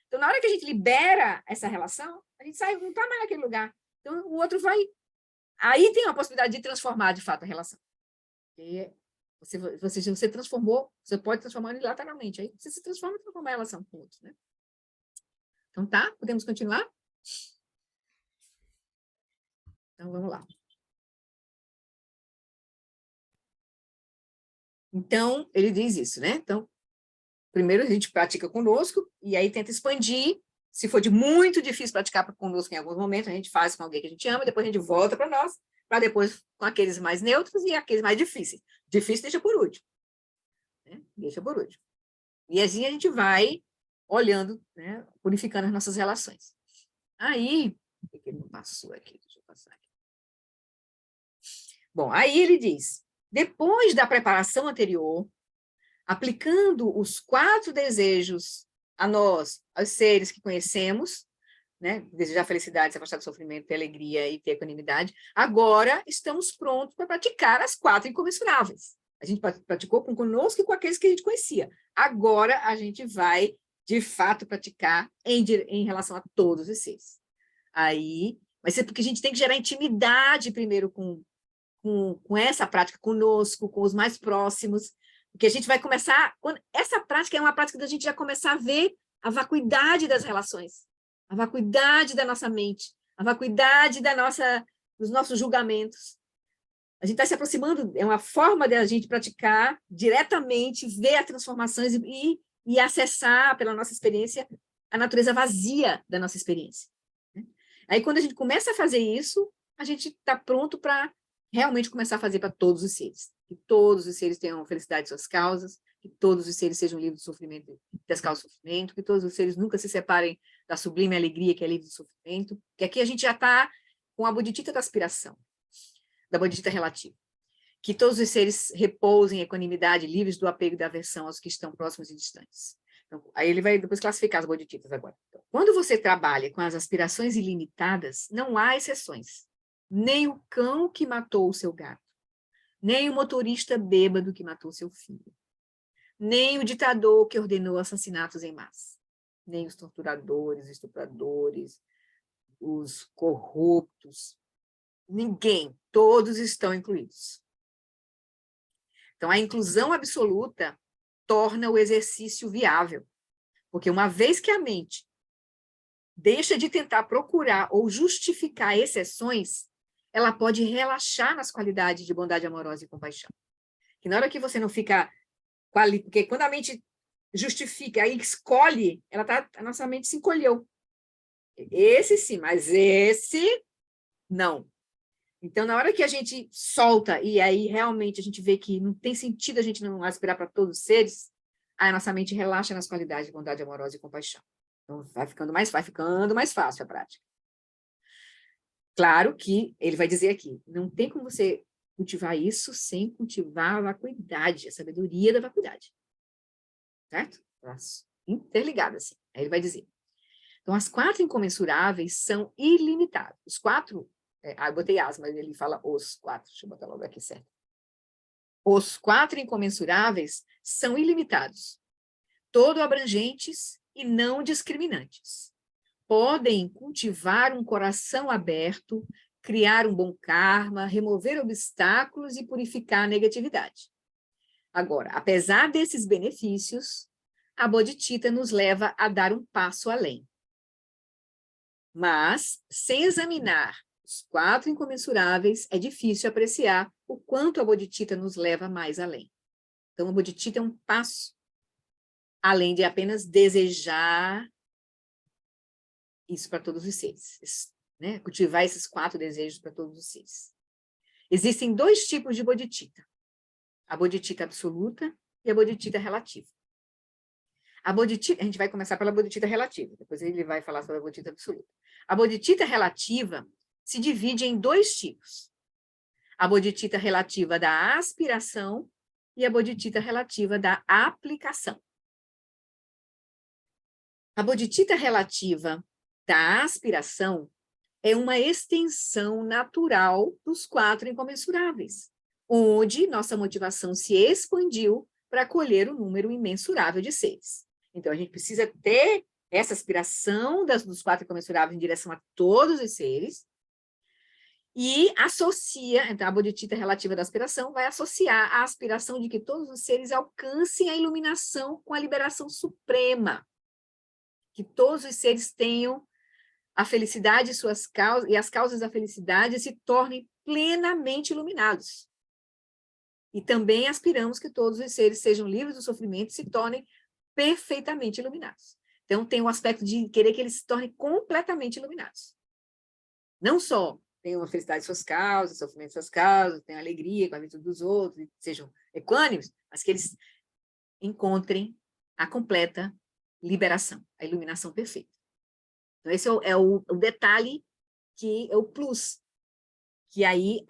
Então, na hora que a gente libera essa relação, a gente sai, não está mais naquele lugar. Então, o outro vai... Aí tem a possibilidade de transformar, de fato, a relação. E você transformou, você pode transformar unilateralmente. Aí você se transforma a relação com o outro. Né? Então, tá? Podemos continuar? Então, vamos lá. Então, ele diz isso, né? Então, primeiro a gente pratica conosco, e aí tenta expandir. Se for muito difícil praticar conosco em alguns momentos, a gente faz com alguém que a gente ama, depois a gente volta para nós, para depois com aqueles mais neutros e aqueles mais difíceis. Difícil deixa por último. Né? Deixa por último. E assim a gente vai olhando, né, purificando as nossas relações. Aí, o que ele não passou aqui? Deixa eu passar aqui. Bom, aí ele diz, depois da preparação anterior, aplicando os 4 desejos a nós, aos seres que conhecemos, né, desejar felicidade, se afastar do sofrimento, ter alegria e ter equanimidade, agora estamos prontos para praticar as 4 incomensuráveis. A gente praticou conosco e com aqueles que a gente conhecia. Agora a gente vai, de fato, praticar em relação a todos os seres. Aí, vai ser porque a gente tem que gerar intimidade primeiro com essa prática conosco, com os mais próximos, porque a gente vai começar... Essa prática é uma prática da gente já começar a ver a vacuidade das relações, a vacuidade da nossa mente, a vacuidade dos nossos julgamentos. A gente está se aproximando, é uma forma de a gente praticar diretamente, ver as transformações e acessar, pela nossa experiência, a natureza vazia da nossa experiência. Aí, quando a gente começa a fazer isso, a gente está pronto para realmente começar a fazer para todos os seres. Que todos os seres tenham felicidade de suas causas, que todos os seres sejam livres do sofrimento, das causas do sofrimento, que todos os seres nunca se separem da sublime alegria que é livre do sofrimento, que aqui a gente já está com a bodhicitta da aspiração, da bodhicitta relativa. Que todos os seres repousem em equanimidade, livres do apego e da aversão aos que estão próximos e distantes. Então, aí ele vai depois classificar as bodhicittas agora. Então, quando você trabalha com as aspirações ilimitadas, não há exceções. Nem o cão que matou o seu gato, nem o motorista bêbado que matou seu filho, nem o ditador que ordenou assassinatos em massa, nem os torturadores, estupradores, os corruptos, ninguém, todos estão incluídos. Então, a inclusão absoluta torna o exercício viável, porque uma vez que a mente deixa de tentar procurar ou justificar exceções, ela pode relaxar nas qualidades de bondade amorosa e compaixão. Que na hora que você não fica... Porque quando a mente justifica, aí escolhe, a nossa mente se encolheu. Esse sim, mas esse não. Então, na hora que a gente solta, e aí realmente a gente vê que não tem sentido a gente não aspirar para todos os seres, aí a nossa mente relaxa nas qualidades de bondade amorosa e compaixão. Então, vai ficando mais fácil a prática. Claro que ele vai dizer aqui, não tem como você cultivar isso sem cultivar a vacuidade, a sabedoria da vacuidade. Certo? Elas interligadas, assim. Aí ele vai dizer. Então, as 4 incomensuráveis são ilimitadas. Os 4, eu botei as, mas ele fala os 4, deixa eu botar logo aqui certo. Os 4 incomensuráveis são ilimitados, todo abrangentes e não discriminantes. Podem cultivar um coração aberto, criar um bom karma, remover obstáculos e purificar a negatividade. Agora, apesar desses benefícios, a bodhicitta nos leva a dar um passo além. Mas, sem examinar os 4 incomensuráveis, é difícil apreciar o quanto a bodhicitta nos leva mais além. Então, a bodhicitta é um passo além de apenas desejar isso para todos os seres, né? Cultivar esses 4 desejos para todos os seres. Existem 2 tipos de bodhicitta, a bodhicitta absoluta e a bodhicitta relativa. A gente vai começar pela bodhicitta relativa, depois ele vai falar sobre a bodhicitta absoluta. A bodhicitta relativa se divide em 2 tipos, a bodhicitta relativa da aspiração e a bodhicitta relativa da aplicação. A bodhicitta relativa da aspiração é uma extensão natural dos 4 incomensuráveis, onde nossa motivação se expandiu para acolher um número imensurável de seres. Então, a gente precisa ter essa aspiração dos 4 incomensuráveis em direção a todos os seres e associa, então, a bodhicitta relativa da aspiração vai associar a aspiração de que todos os seres alcancem a iluminação com a liberação suprema, que todos os seres tenham a felicidade e as causas da felicidade se tornem plenamente iluminados. E também aspiramos que todos os seres sejam livres do sofrimento e se tornem perfeitamente iluminados. Então, tem um aspecto de querer que eles se tornem completamente iluminados. Não só tenham uma felicidade de suas causas, sofrimento de suas causas, tenham alegria com a vida dos outros, sejam equânimes, mas que eles encontrem a completa liberação, a iluminação perfeita. Então, esse é o detalhe, que é o plus, que aí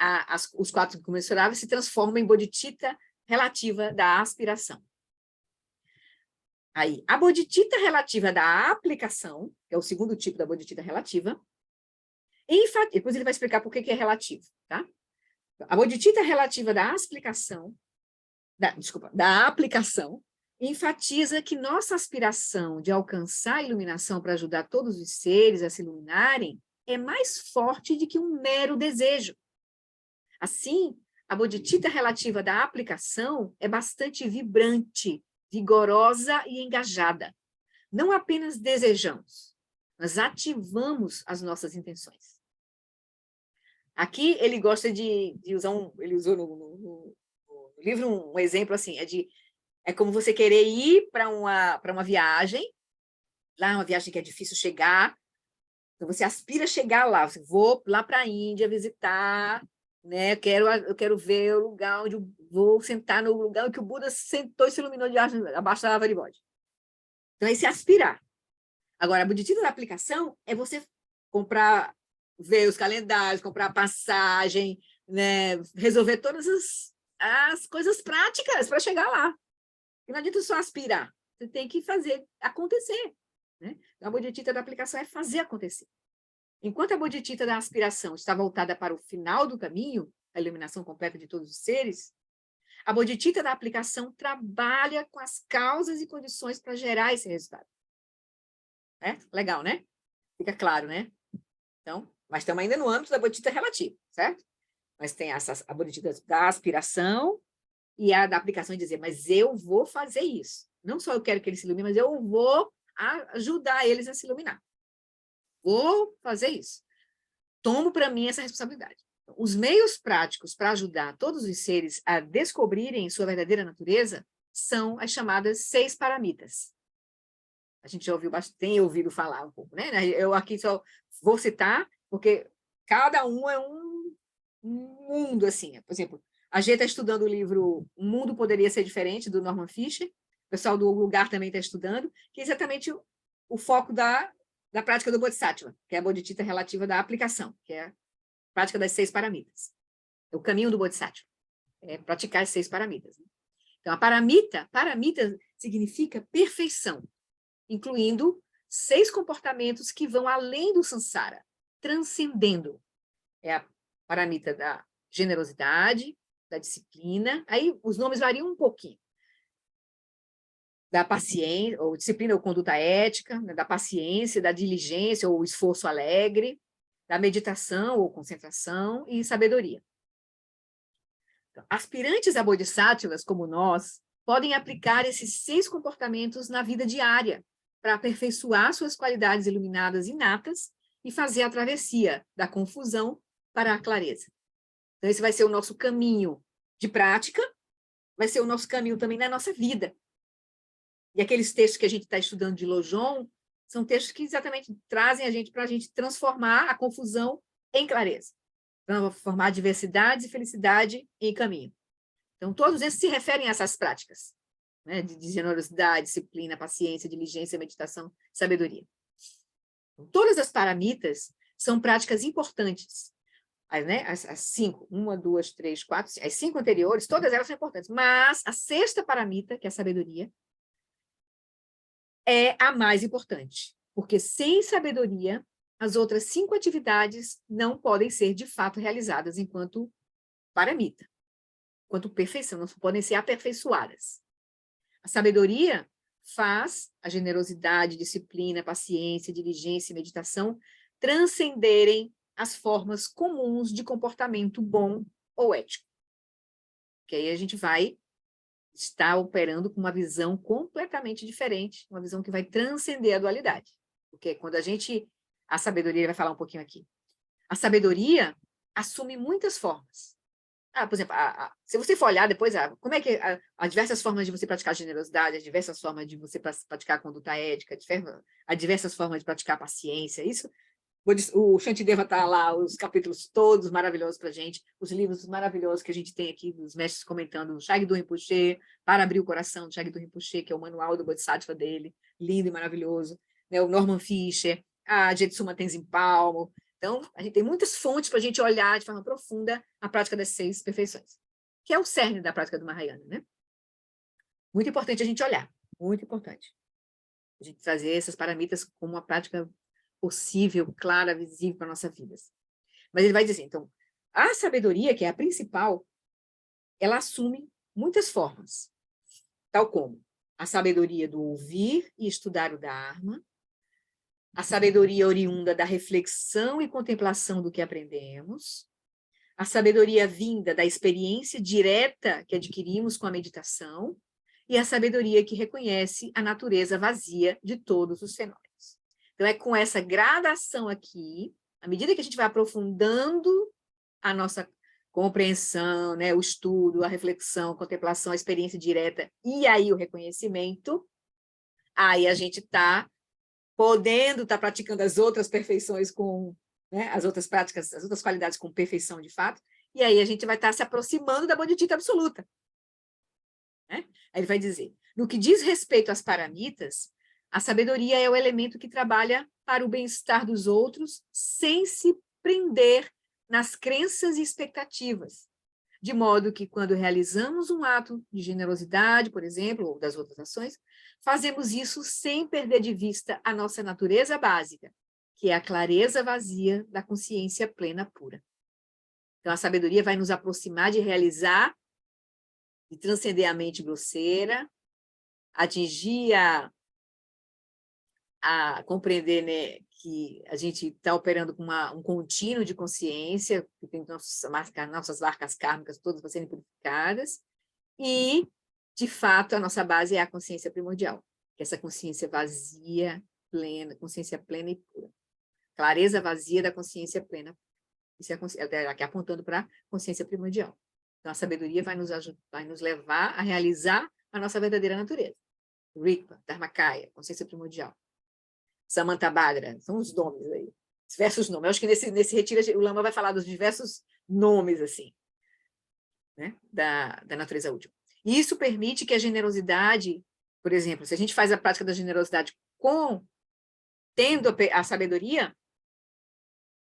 os 4 incomensuráveis se transformam em bodhicitta relativa da aspiração. Aí, a bodhicitta relativa da aplicação, que é o segundo tipo da bodhicitta relativa, depois ele vai explicar por que é relativo, tá? A bodhicitta relativa da aplicação, da aplicação, enfatiza que nossa aspiração de alcançar a iluminação para ajudar todos os seres a se iluminarem é mais forte do que um mero desejo. Assim, a bodhicitta relativa da aplicação é bastante vibrante, vigorosa e engajada. Não apenas desejamos, mas ativamos as nossas intenções. Aqui ele gosta de usar ele usou no livro um exemplo assim, é como você querer ir para uma viagem, lá uma viagem que é difícil chegar, então você aspira a chegar lá, você vou lá para a Índia visitar, né? Eu quero ver o lugar onde eu vou sentar no lugar que o Buda sentou e se iluminou abaixo da árvore de bode. Então é se aspirar. Agora, a bodhicitta da aplicação é você comprar, ver os calendários, comprar passagem, né? Resolver todas as coisas práticas para chegar lá. E não adianta só aspirar, você tem que fazer acontecer, né? A bodhicitta da aplicação é fazer acontecer. Enquanto a bodhicitta da aspiração está voltada para o final do caminho, a iluminação completa de todos os seres, a bodhicitta da aplicação trabalha com as causas e condições para gerar esse resultado. Legal, né? Fica claro, né? Então, mas estamos ainda no âmbito da bodhicitta relativa, certo? Mas tem a bodhicitta da aspiração e a da aplicação de dizer, mas eu vou fazer isso. Não só eu quero que eles se iluminem, mas eu vou ajudar eles a se iluminar. Vou fazer isso. Tomo para mim essa responsabilidade. Os meios práticos para ajudar todos os seres a descobrirem sua verdadeira natureza são as chamadas 6 paramitas. A gente já tem ouvido falar um pouco, né? Eu aqui só vou citar, porque cada um é um mundo, assim. Por exemplo, a gente está estudando o livro Um Mundo Poderia Ser Diferente, do Norman Fischer. O pessoal do lugar também está estudando, que é exatamente o foco da prática do Bodhisattva, que é a bodhicitta relativa da aplicação, que é a prática das 6 paramitas. É o caminho do Bodhisattva, é praticar as 6 paramitas. Né? Então, a paramita significa perfeição, incluindo 6 comportamentos que vão além do samsara, transcendendo. É a paramita da generosidade, da disciplina, aí os nomes variam um pouquinho. Da paciência, ou disciplina ou conduta ética, né, da paciência, da diligência ou esforço alegre, da meditação ou concentração e sabedoria. Então, aspirantes a bodhisattvas, como nós, podem aplicar esses 6 comportamentos na vida diária para aperfeiçoar suas qualidades iluminadas inatas e fazer a travessia da confusão para a clareza. Então, esse vai ser o nosso caminho de prática, vai ser o nosso caminho também na nossa vida. E aqueles textos que a gente está estudando de Lojong são textos que exatamente trazem a gente para a gente transformar a confusão em clareza, transformar diversidade e felicidade em caminho. Então, todos esses se referem a essas práticas, né, de generosidade, disciplina, paciência, diligência, meditação, sabedoria. Então, todas as paramitas são práticas importantes. As 5, 1, 2, 3, 4, as 5 anteriores, todas elas são importantes, mas a 6ª paramita, que é a sabedoria, é a mais importante, porque sem sabedoria, as outras 5 atividades não podem ser, de fato, realizadas enquanto paramita, enquanto perfeição, não podem ser aperfeiçoadas. A sabedoria faz a generosidade, disciplina, paciência, diligência e meditação transcenderem as formas comuns de comportamento bom ou ético. Que aí a gente vai estar operando com uma visão completamente diferente, uma visão que vai transcender a dualidade. Porque quando a sabedoria vai falar um pouquinho aqui, a sabedoria assume muitas formas. por exemplo, se você for olhar depois, como é que há diversas formas de você praticar generosidade, há diversas formas de você praticar conduta ética, há diversas formas de praticar paciência, isso. O Shantideva está lá, os capítulos todos maravilhosos para a gente, os livros maravilhosos que a gente tem aqui, dos mestres comentando, o Shagdu Rinpoche, Para Abrir o Coração, do Shagdu Rinpoche, que é o manual do Bodhisattva dele, lindo e maravilhoso, né? O Norman Fischer, a Jetsuma Tenzin Palmo. Então, a gente tem muitas fontes para a gente olhar de forma profunda a prática das 6 perfeições, que é o cerne da prática do Mahayana, né? Muito importante a gente olhar, muito importante. A gente trazer essas paramitas como uma prática possível, clara, visível para a nossa vida. Mas ele vai dizer, então, a sabedoria, que é a principal, ela assume muitas formas, tal como a sabedoria do ouvir e estudar o Dharma, a sabedoria oriunda da reflexão e contemplação do que aprendemos, a sabedoria vinda da experiência direta que adquirimos com a meditação, e a sabedoria que reconhece a natureza vazia de todos os fenômenos. Então, é com essa gradação aqui, à medida que a gente vai aprofundando a nossa compreensão, né, o estudo, a reflexão, a contemplação, a experiência direta, e aí o reconhecimento, aí a gente está podendo estar praticando as outras perfeições com, né, as outras práticas, as outras qualidades com perfeição de fato, e aí a gente vai estar se aproximando da bodhicitta absoluta. Né? Aí ele vai dizer, no que diz respeito às paramitas, a sabedoria é o elemento que trabalha para o bem-estar dos outros sem se prender nas crenças e expectativas, de modo que, quando realizamos um ato de generosidade, por exemplo, ou das outras ações, fazemos isso sem perder de vista a nossa natureza básica, que é a clareza vazia da consciência plena pura. Então, a sabedoria vai nos aproximar de realizar, de transcender a mente grosseira, atingir a compreender, né, que a gente está operando com um contínuo de consciência, que tem nossas marcas kármicas todas para serem purificadas, e, de fato, a nossa base é a consciência primordial, que é essa consciência vazia, plena, consciência plena e pura. Clareza vazia da consciência plena. Isso é aqui apontando para a consciência primordial. Então, a sabedoria vai nos levar a realizar a nossa verdadeira natureza. Rigpa, Dharmakaya, consciência primordial. Samantabhadra, são os nomes aí, diversos nomes. Eu acho que nesse retiro o Lama vai falar dos diversos nomes, assim, né, da natureza útil. E isso permite que a generosidade, por exemplo, se a gente faz a prática da generosidade tendo a sabedoria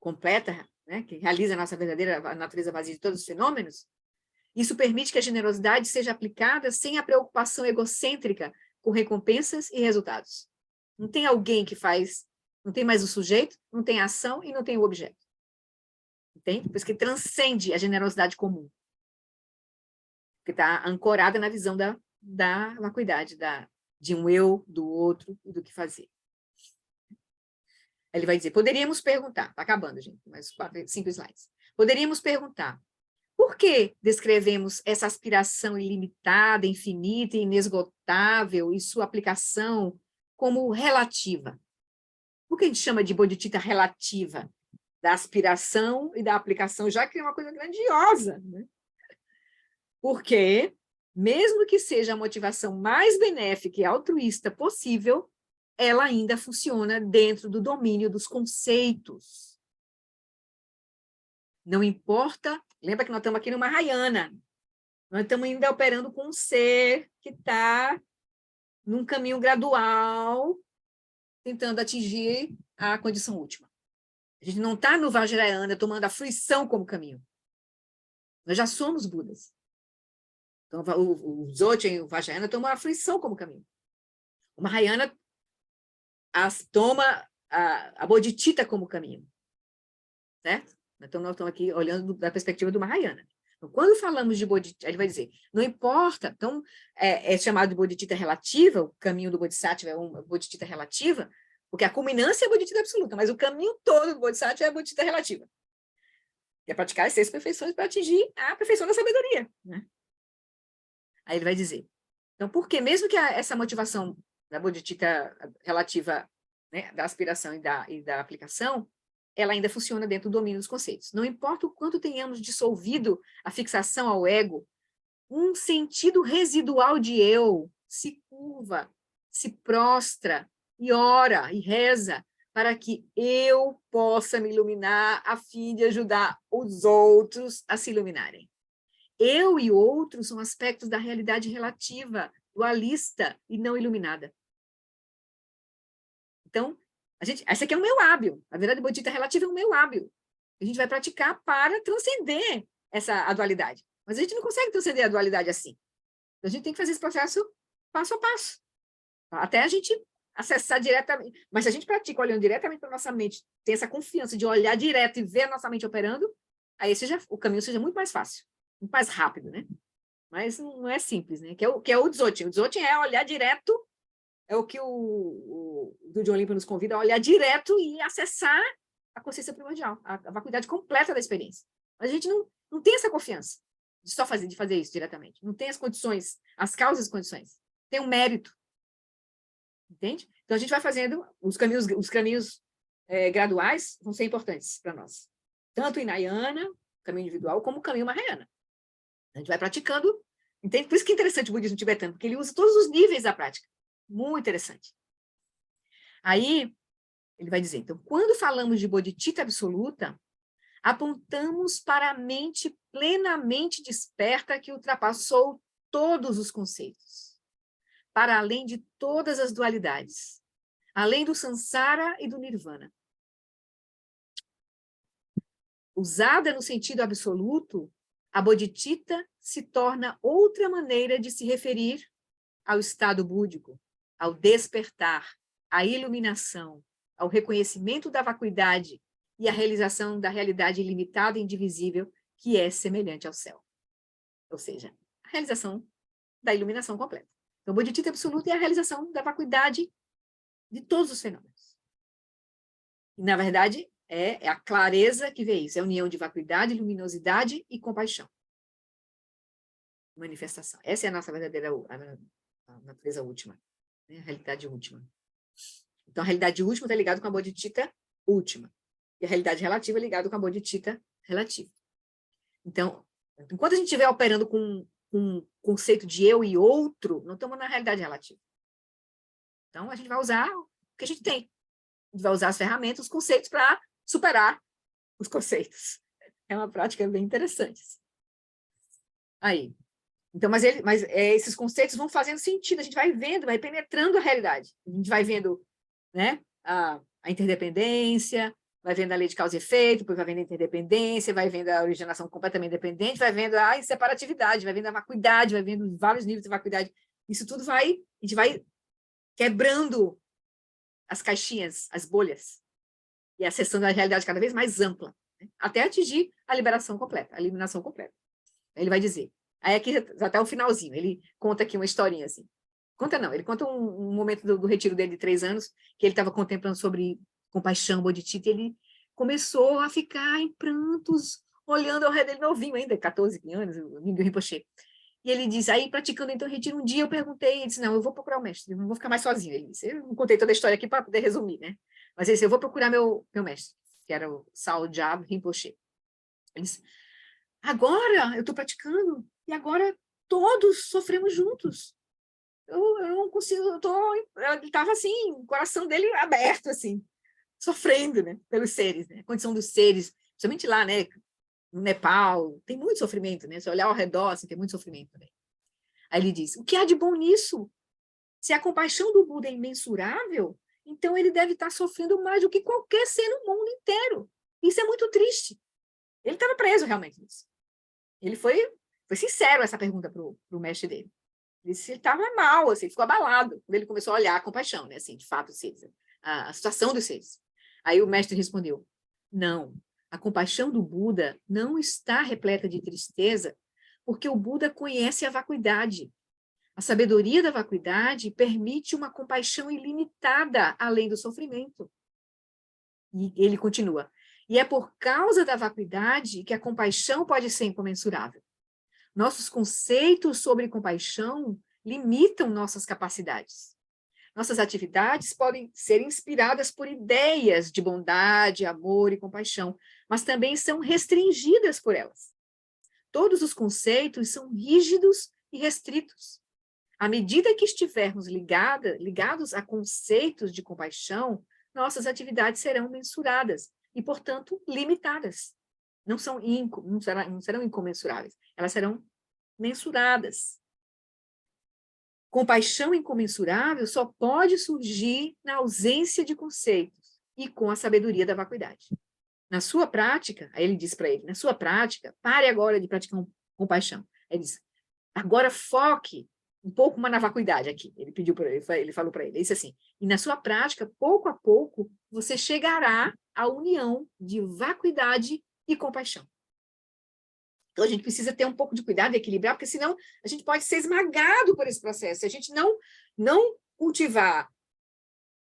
completa, né, que realiza a nossa verdadeira natureza vazia de todos os fenômenos, isso permite que a generosidade seja aplicada sem a preocupação egocêntrica com recompensas e resultados. Não tem alguém que faz, não tem mais o sujeito, não tem a ação e não tem o objeto. Entende? Por isso que transcende a generosidade comum. Que está ancorada na visão da vacuidade, de um eu, do outro e do que fazer. Ele vai dizer, poderíamos perguntar, está acabando, gente, mais 5 slides. Poderíamos perguntar, por que descrevemos essa aspiração ilimitada, infinita e inesgotável e sua aplicação como relativa? Por que a gente chama de bodhicitta relativa? Da aspiração e da aplicação, já que é uma coisa grandiosa, né? Porque, mesmo que seja a motivação mais benéfica e altruísta possível, ela ainda funciona dentro do domínio dos conceitos. Não importa, lembra que nós estamos aqui no Mahayana, nós estamos ainda operando com um ser que está num caminho gradual, tentando atingir a condição última. A gente não está no Vajrayana tomando a fruição como caminho. Nós já somos Budas. Então, o Dzogchen e o Vajrayana tomam a fruição como caminho. O Mahayana toma a bodhicitta como caminho. Certo? Então, nós estamos aqui olhando da perspectiva do Mahayana. Então, quando falamos de bodhicitta, ele vai dizer, não importa, então, é chamado de bodhicitta relativa, o caminho do bodhisattva é uma bodhicitta relativa, porque a culminância é a bodhicitta absoluta, mas o caminho todo do bodhisattva é a bodhicitta relativa. É praticar as 6 perfeições para atingir a perfeição da sabedoria. Né? Aí ele vai dizer, então, por que mesmo que essa motivação da bodhicitta relativa, né, da aspiração e da aplicação, ela ainda funciona dentro do domínio dos conceitos. Não importa o quanto tenhamos dissolvido a fixação ao ego, um sentido residual de eu se curva, se prostra e ora e reza para que eu possa me iluminar a fim de ajudar os outros a se iluminarem. Eu e outros são aspectos da realidade relativa, dualista e não iluminada. Então, esse aqui é o meu hábil. A verdade bodhita relativa é o meu hábil. A gente vai praticar para transcender a dualidade. Mas a gente não consegue transcender a dualidade assim. A gente tem que fazer esse processo passo a passo. Até a gente acessar diretamente. Mas se a gente pratica olhando diretamente para a nossa mente, tem essa confiança de olhar direto e ver a nossa mente operando, aí o caminho seja muito mais fácil, muito mais rápido, né? Mas não é simples, né? Que é o Dzogchen. O Dzogchen é olhar direto, é o que o John Olimpo nos convida a olhar direto e acessar a consciência primordial, a vacuidade completa da experiência. Mas a gente não tem essa confiança de fazer isso diretamente. Não tem as condições, as causas e condições. Tem um mérito. Entende? Então, a gente vai fazendo, os caminhos graduais vão ser importantes para nós. Tanto em Hinayana, caminho individual, como o caminho Mahayana. A gente vai praticando, entende? Por isso que é interessante o budismo tibetano, porque ele usa todos os níveis da prática. Muito interessante. Aí, ele vai dizer, então, quando falamos de bodhicitta absoluta, apontamos para a mente plenamente desperta que ultrapassou todos os conceitos, para além de todas as dualidades, além do samsara e do nirvana. Usada no sentido absoluto, a bodhicitta se torna outra maneira de se referir ao estado búdico, ao despertar, à iluminação, ao reconhecimento da vacuidade e à realização da realidade ilimitada e indivisível que é semelhante ao céu. Ou seja, a realização da iluminação completa. Então, o bodhicitta absoluto é a realização da vacuidade de todos os fenômenos. E, na verdade, é a clareza que vê isso, é a união de vacuidade, luminosidade e compaixão. Manifestação. Essa é a nossa verdadeira a natureza última, né? A realidade última. Então, a realidade última está ligada com a bodhicitta última. E a realidade relativa é ligada com a bodhicitta relativa. Então, enquanto a gente estiver operando com um conceito de eu e outro, não estamos na realidade relativa. Então, a gente vai usar o que a gente tem. A gente vai usar as ferramentas, os conceitos para superar os conceitos. É uma prática bem interessante. Aí. Então, mas esses conceitos vão fazendo sentido, a gente vai vendo, vai penetrando a realidade. A gente vai vendo, né, a interdependência, vai vendo a lei de causa e efeito, depois vai vendo a interdependência, vai vendo a originação completamente dependente, vai vendo a inseparatividade, vai vendo a vacuidade, vai vendo vários níveis de vacuidade. Isso tudo a gente vai quebrando as caixinhas, as bolhas, e acessando a realidade cada vez mais ampla, né, até atingir a liberação completa, a eliminação completa. Aí ele vai dizer, aí aqui até o finalzinho, ele conta aqui uma historinha assim. Conta não, ele conta um momento do retiro dele de 3 anos, que ele estava contemplando sobre compaixão, bodhicitta, e ele começou a ficar em prantos, olhando ao redor dele, novinho ainda, 14 anos, o Mingyur Rinpoche. E ele diz, aí praticando então o retiro, um dia eu perguntei, ele disse, não, eu vou procurar o mestre, eu não vou ficar mais sozinho. Ele disse, eu não contei toda a história aqui para poder resumir, né? Mas ele disse, eu vou procurar meu mestre, que era o Saljab Rinpoche. Ele disse, agora eu estou praticando, e agora todos sofremos juntos. Eu não consigo, ele estava assim, o coração dele aberto, assim, sofrendo, né, pelos seres, né, a condição dos seres, principalmente lá, né, no Nepal, tem muito sofrimento, né, se olhar ao redor, assim, tem muito sofrimento também. Aí ele diz, o que há de bom nisso? Se a compaixão do Buda é imensurável, então ele deve estar sofrendo mais do que qualquer ser no mundo inteiro. Isso é muito triste. Ele estava preso realmente nisso. Ele foi sincero essa pergunta para o mestre dele. Ele disse que ele estava mal, assim, ficou abalado, quando ele começou a olhar a compaixão, né, assim, de fato, os seres, a situação dos seres. Aí o mestre respondeu, não, a compaixão do Buda não está repleta de tristeza, porque o Buda conhece a vacuidade. A sabedoria da vacuidade permite uma compaixão ilimitada além do sofrimento. E ele continua, e é por causa da vacuidade que a compaixão pode ser incomensurável. Nossos conceitos sobre compaixão limitam nossas capacidades. nossas atividades podem ser inspiradas por ideias de bondade, amor e compaixão, mas também são restringidas por elas. Todos os conceitos são rígidos e restritos. À medida que estivermos ligados a conceitos de compaixão, nossas atividades serão mensuradas e, portanto, limitadas. Não serão incomensuráveis, elas serão mensuradas. Compaixão incomensurável só pode surgir na ausência de conceitos e com a sabedoria da vacuidade. Na sua prática, aí ele diz para ele, na sua prática, pare agora de praticar compaixão. Ele diz, agora foque um pouco mais na vacuidade aqui. Ele pediu para ele falou para ele, ele disse assim, e na sua prática, pouco a pouco, você chegará à união de vacuidade e compaixão. Então, a gente precisa ter um pouco de cuidado e equilibrar, porque senão a gente pode ser esmagado por esse processo. Se a gente não cultivar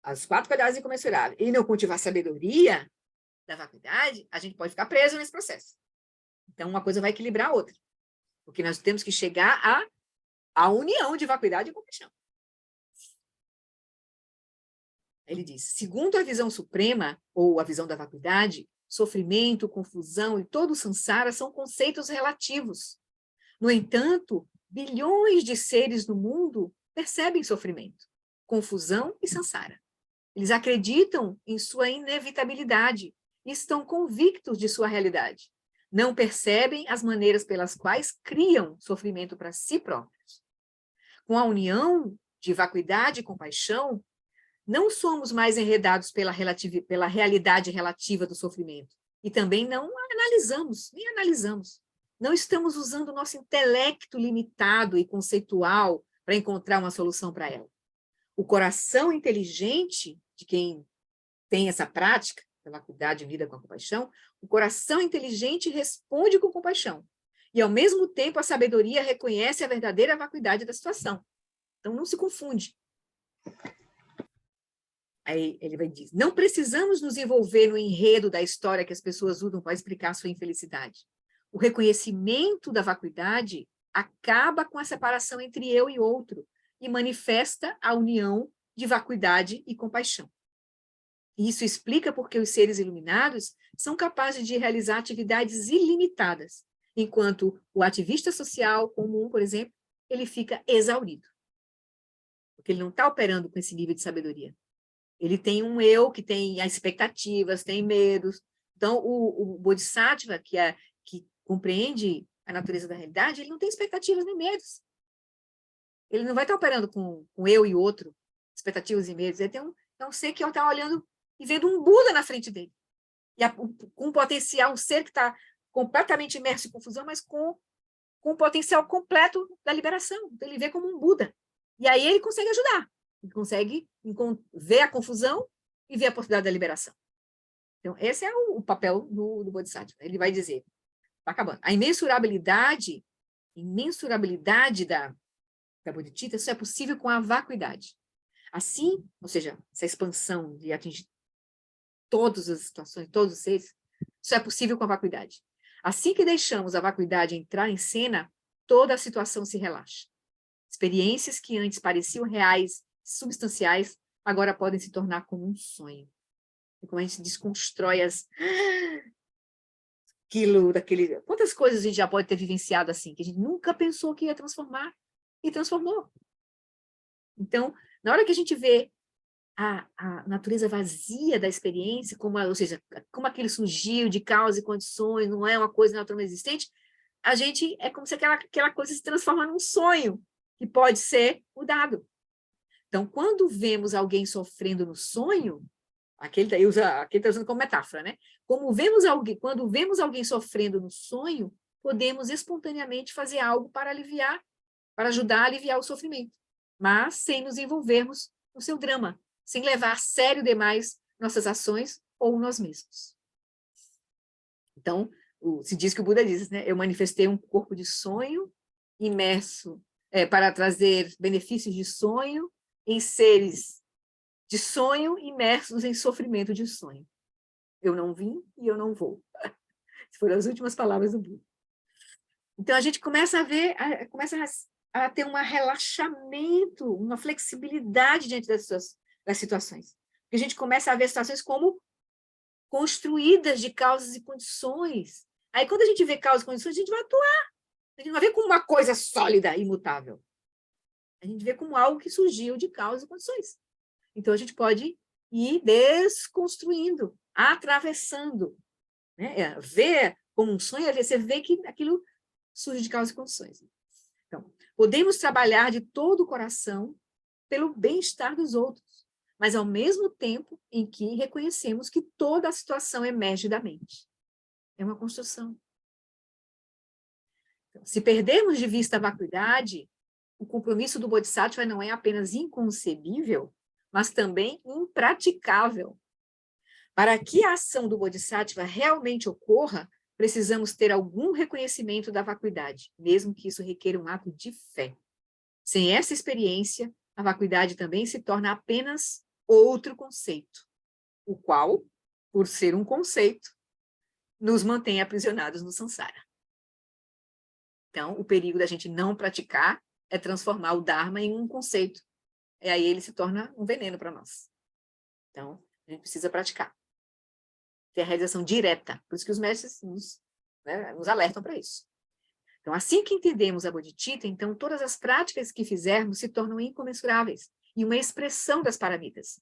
as 4 qualidades incomensuráveis e não cultivar a sabedoria da vacuidade, a gente pode ficar preso nesse processo. Então, uma coisa vai equilibrar a outra. Porque nós temos que chegar à união de vacuidade e compaixão. Ele diz, segundo a visão suprema, ou a visão da vacuidade, sofrimento, confusão e todo o samsara são conceitos relativos. No entanto, bilhões de seres no mundo percebem sofrimento, confusão e samsara. Eles acreditam em sua inevitabilidade e estão convictos de sua realidade. Não percebem as maneiras pelas quais criam sofrimento para si próprios. Com a união de vacuidade e compaixão, não somos mais enredados pela realidade relativa do sofrimento. E também nem analisamos. Não estamos usando o nosso intelecto limitado e conceitual para encontrar uma solução para ela. O coração inteligente de quem tem essa prática, da vacuidade unida com a compaixão, o coração inteligente responde com compaixão. E, ao mesmo tempo, a sabedoria reconhece a verdadeira vacuidade da situação. Então, não se confunde. Aí ele vai dizer, não precisamos nos envolver no enredo da história que as pessoas usam para explicar sua infelicidade. O reconhecimento da vacuidade acaba com a separação entre eu e outro e manifesta a união de vacuidade e compaixão. Isso explica porque os seres iluminados são capazes de realizar atividades ilimitadas, enquanto o ativista social comum, por exemplo, ele fica exaurido. Porque ele não está operando com esse nível de sabedoria. Ele tem um eu que tem expectativas, tem medos. Então, o Bodhisattva, que compreende a natureza da realidade, ele não tem expectativas nem medos. Ele não vai estar operando com eu e outro, expectativas e medos. Ele tem um ser que está olhando e vendo um Buda na frente dele. Com um potencial, um ser que está completamente imerso em confusão, mas com um potencial completo da liberação. Então, ele vê como um Buda. E aí ele consegue ajudar. Ele consegue ver a confusão e ver a possibilidade da liberação. Então, esse é o papel do Bodhisattva. Ele vai dizer, está acabando, a imensurabilidade da bodhicitta só é possível com a vacuidade. Assim, ou seja, essa expansão de atingir todas as situações, todos os seres, só é possível com a vacuidade. Assim que deixamos a vacuidade entrar em cena, toda a situação se relaxa. Experiências que antes pareciam reais, substanciais, agora podem se tornar como um sonho. E como a gente desconstrói quantas coisas a gente já pode ter vivenciado assim, que a gente nunca pensou que ia transformar, e transformou. Então, na hora que a gente vê a natureza vazia da experiência, ou seja, como aquilo surgiu de causa e condições, não é uma coisa naturalmente existente, a gente é como se aquela coisa se transforma num sonho, que pode ser mudado. Então, quando vemos alguém sofrendo no sonho, aqui ele está usando como metáfora, né? Quando vemos alguém sofrendo no sonho, podemos espontaneamente fazer algo para ajudar a aliviar o sofrimento, mas sem nos envolvermos no seu drama, sem levar a sério demais nossas ações ou nós mesmos. Então, se diz que o Buda diz, né? Eu manifestei um corpo de sonho imerso para trazer benefícios de sonho em seres de sonho imersos em sofrimento de sonho. Eu não vim e eu não vou. Essas foram as últimas palavras do Buda. Então, a gente começa a ver, começa a ter um relaxamento, uma flexibilidade diante das situações. Porque a gente começa a ver situações como construídas de causas e condições. Aí, quando a gente vê causas e condições, a gente vai atuar. A gente não vê como uma coisa sólida, imutável. A gente vê como algo que surgiu de causas e condições. Então, a gente pode ir desconstruindo, atravessando. Né? Ver como um sonho, você vê que aquilo surge de causas e condições. Então, podemos trabalhar de todo o coração pelo bem-estar dos outros, mas ao mesmo tempo em que reconhecemos que toda a situação emerge da mente. É uma construção. Então, se perdermos de vista a vacuidade, o compromisso do Bodhisattva não é apenas inconcebível, mas também impraticável. Para que a ação do Bodhisattva realmente ocorra, precisamos ter algum reconhecimento da vacuidade, mesmo que isso requeira um ato de fé. Sem essa experiência, a vacuidade também se torna apenas outro conceito, o qual, por ser um conceito, nos mantém aprisionados no samsara. Então, o perigo da gente não praticar é transformar o Dharma em um conceito. E aí ele se torna um veneno para nós. Então, a gente precisa praticar. Ter a realização direta. Por isso que os mestres nos alertam para isso. Então, assim que entendemos a Bodhicitta, então todas as práticas que fizermos se tornam incomensuráveis e uma expressão das paramitas,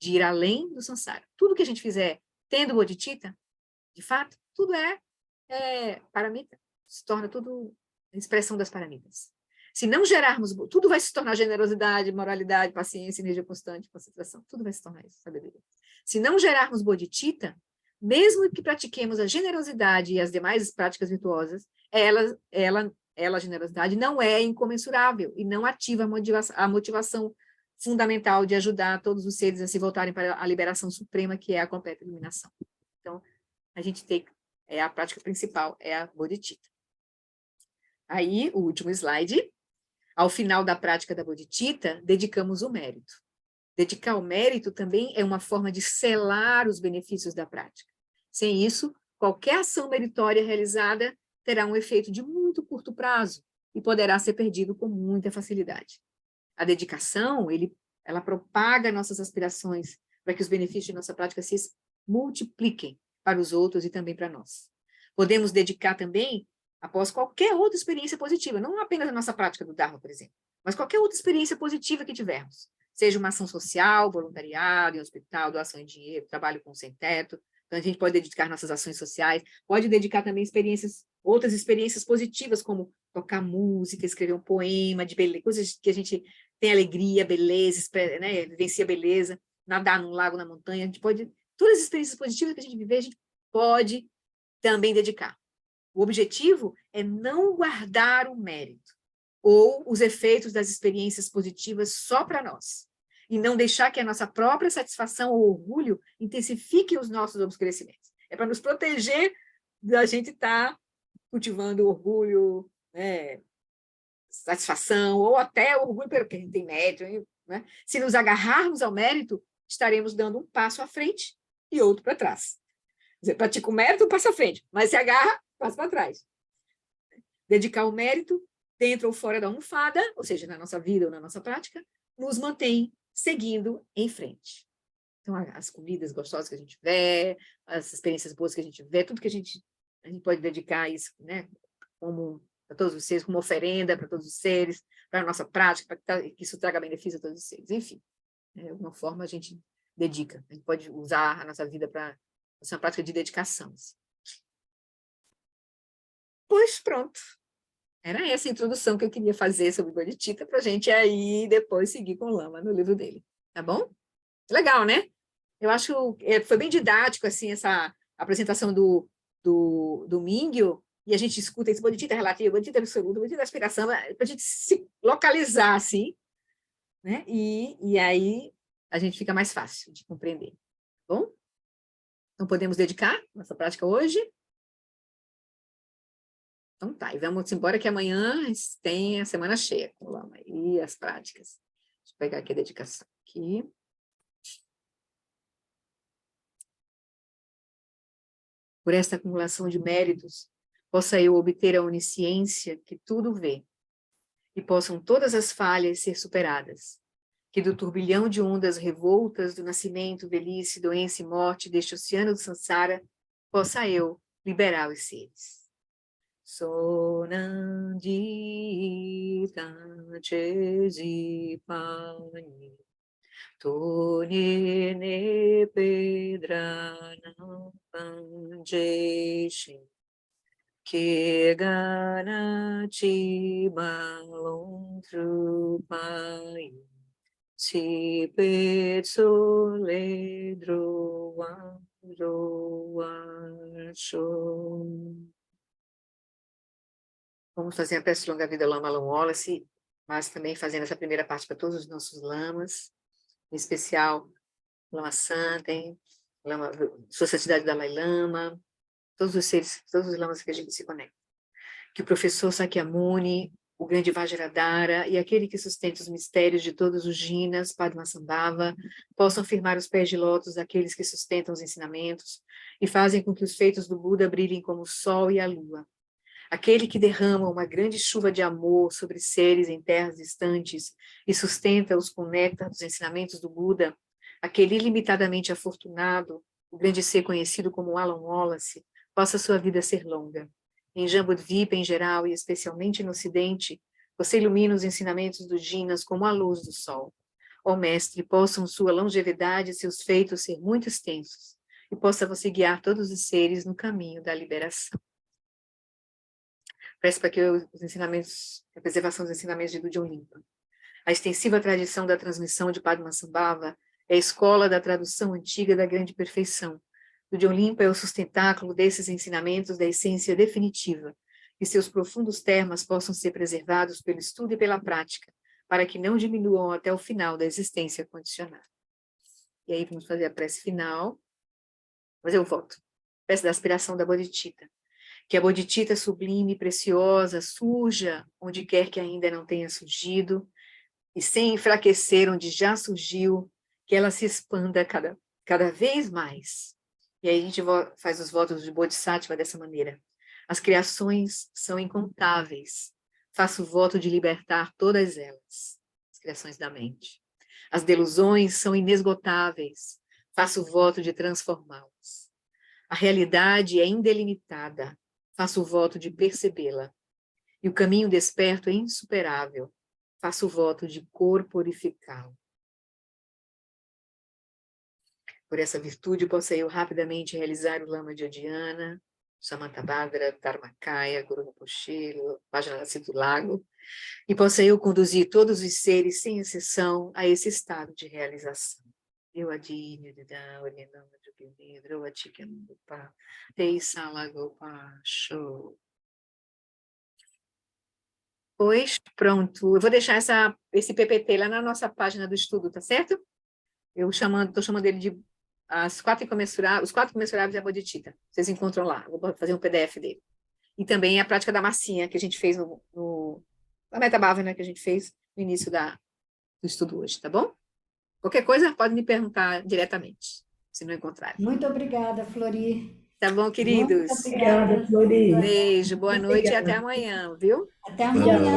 de ir além do samsara. Tudo que a gente fizer tendo Bodhicitta, de fato, tudo é paramita. Se torna tudo expressão das paramitas. Se não gerarmos, tudo vai se tornar generosidade, moralidade, paciência, energia constante, concentração. Tudo vai se tornar isso, sabedoria. Se não gerarmos Bodhicitta, mesmo que pratiquemos a generosidade e as demais práticas virtuosas, a generosidade não é incomensurável e não ativa a motivação fundamental de ajudar todos os seres a se voltarem para a liberação suprema, que é a completa iluminação. Então, a gente tem, a prática principal é a Bodhicitta. Aí, o último slide. Ao final da prática da Bodhicitta, dedicamos o mérito. Dedicar o mérito também é uma forma de selar os benefícios da prática. Sem isso, qualquer ação meritória realizada terá um efeito de muito curto prazo e poderá ser perdido com muita facilidade. A dedicação, ela propaga nossas aspirações para que os benefícios de nossa prática se multipliquem para os outros e também para nós. Podemos dedicar também após qualquer outra experiência positiva, não apenas a nossa prática do Dharma, por exemplo, mas qualquer outra experiência positiva que tivermos, seja uma ação social, voluntariado, em hospital, doação de dinheiro, trabalho com sem-teto. Então, a gente pode dedicar nossas ações sociais, pode dedicar também outras experiências positivas, como tocar música, escrever um poema de beleza, coisas que a gente tem alegria, beleza, né, vivencia beleza, nadar num lago, na montanha, a gente pode, todas as experiências positivas que a gente viver, a gente pode também dedicar. O objetivo é não guardar o mérito ou os efeitos das experiências positivas só para nós, e não deixar que a nossa própria satisfação ou orgulho intensifiquem os nossos obscurecimentos. É para nos proteger da gente estar cultivando orgulho, né, satisfação, ou até orgulho pelo que a gente tem mérito. Né? Se nos agarrarmos ao mérito, estaremos dando um passo à frente e outro para trás. Quer dizer, pratica o mérito, passa à frente, mas se agarra, passa para trás. Dedicar o mérito dentro ou fora da almofada, ou seja, na nossa vida ou na nossa prática, nos mantém seguindo em frente. Então, as comidas gostosas que a gente vê, as experiências boas que a gente vê, tudo que a gente pode dedicar isso, né, para todos os seres, como oferenda para todos os seres, para a nossa prática, para que isso traga benefício a todos os seres. Enfim, de alguma forma a gente dedica. A gente pode usar a nossa vida para ser uma prática de dedicação. Pois pronto. Era essa a introdução que eu queria fazer sobre Bodhicitta para a gente aí depois seguir com o Lama no livro dele. Tá bom? Legal, né? Eu acho que foi bem didático assim, essa apresentação do Mingyu, e a gente escuta esse Bodhicitta relativo, Bodhicitta absoluto, Bodhicitta aspiração, para a gente se localizar assim, né? E aí a gente fica mais fácil de compreender. Tá bom? Então podemos dedicar nossa prática hoje? Então tá, e vamos embora que amanhã tem a semana cheia com o Lama e as práticas. Deixa eu pegar aqui a dedicação aqui. Por esta acumulação de méritos, possa eu obter a onisciência que tudo vê, e possam todas as falhas ser superadas. Que do turbilhão de ondas revoltas do nascimento, velhice, doença e morte deste oceano do Sansara, possa eu liberar os seres. Sonandi tanchezi pani, toni ne pedranam panjeshi, que gana chi balon trupai, si petso ledro show. Vamos fazer a prece de longa vida Lama Alan Wallace, mas também fazendo essa primeira parte para todos os nossos lamas, em especial Lama Santen, Lama, Sua Santidade Dalai Lama, todos os seres, todos os lamas que a gente se conecta. Que o professor Sakyamuni, o grande Vajradhara e aquele que sustenta os mistérios de todos os jinas, Padmasambhava, possam firmar os pés de lótus daqueles que sustentam os ensinamentos e fazem com que os feitos do Buda brilhem como o sol e a lua. Aquele que derrama uma grande chuva de amor sobre seres em terras distantes e sustenta-os com néctar dos ensinamentos do Buda, aquele ilimitadamente afortunado, o grande ser conhecido como Alan Wallace, possa sua vida ser longa. Em Jambudvipa em geral e especialmente no Ocidente, você ilumina os ensinamentos dos jinas como a luz do sol. Ó Mestre, possam sua longevidade e seus feitos ser muito extensos, e possa você guiar todos os seres no caminho da liberação. Peço para que os ensinamentos, a preservação dos ensinamentos de Dudjom Limpa. A extensiva tradição da transmissão de Padmasambhava é a escola da tradução antiga da grande perfeição. Dudjom Limpa é o sustentáculo desses ensinamentos da essência definitiva, e seus profundos termas possam ser preservados pelo estudo e pela prática, para que não diminuam até o final da existência condicionada. E aí vamos fazer a prece final. Mas eu volto. Prece da aspiração da Bodhicitta. Que a Bodhicitta sublime e preciosa surja onde quer que ainda não tenha surgido, e sem enfraquecer onde já surgiu, que ela se expanda cada vez mais. E aí a gente faz os votos de Bodhisattva dessa maneira. As criações são incontáveis. Faço o voto de libertar todas elas, as criações da mente. As delusões são inesgotáveis. Faço o voto de transformá-las. A realidade é indelimitada. Faço o voto de percebê-la. E o caminho desperto é insuperável. Faço o voto de corporificá-lo. Por essa virtude, possa eu rapidamente realizar o Lama de Odiana, Samantabhadra, Dharmakaya, Guru Rinpoche, Vajrayana do Lago, e possa eu conduzir todos os seres, sem exceção, a esse estado de realização. Eu adino, Orienama de Pimidra, eu atiquenupa, Teisalagopa, show. Pois, pronto. Eu vou deixar esse PPT lá na nossa página do estudo, tá certo? Eu estou chamando ele de os quatro incomensuráveis da Bodhicitta. Vocês encontram lá. Eu vou fazer um PDF dele. E também a prática da massinha que a gente fez na Metabhavana, que a gente fez no início do estudo hoje, tá bom? Qualquer coisa, pode me perguntar diretamente, se não encontrar. Muito obrigada, Flori. Tá bom, queridos? Muito obrigada, Flori. Beijo, boa noite e até amanhã, viu? Até amanhã.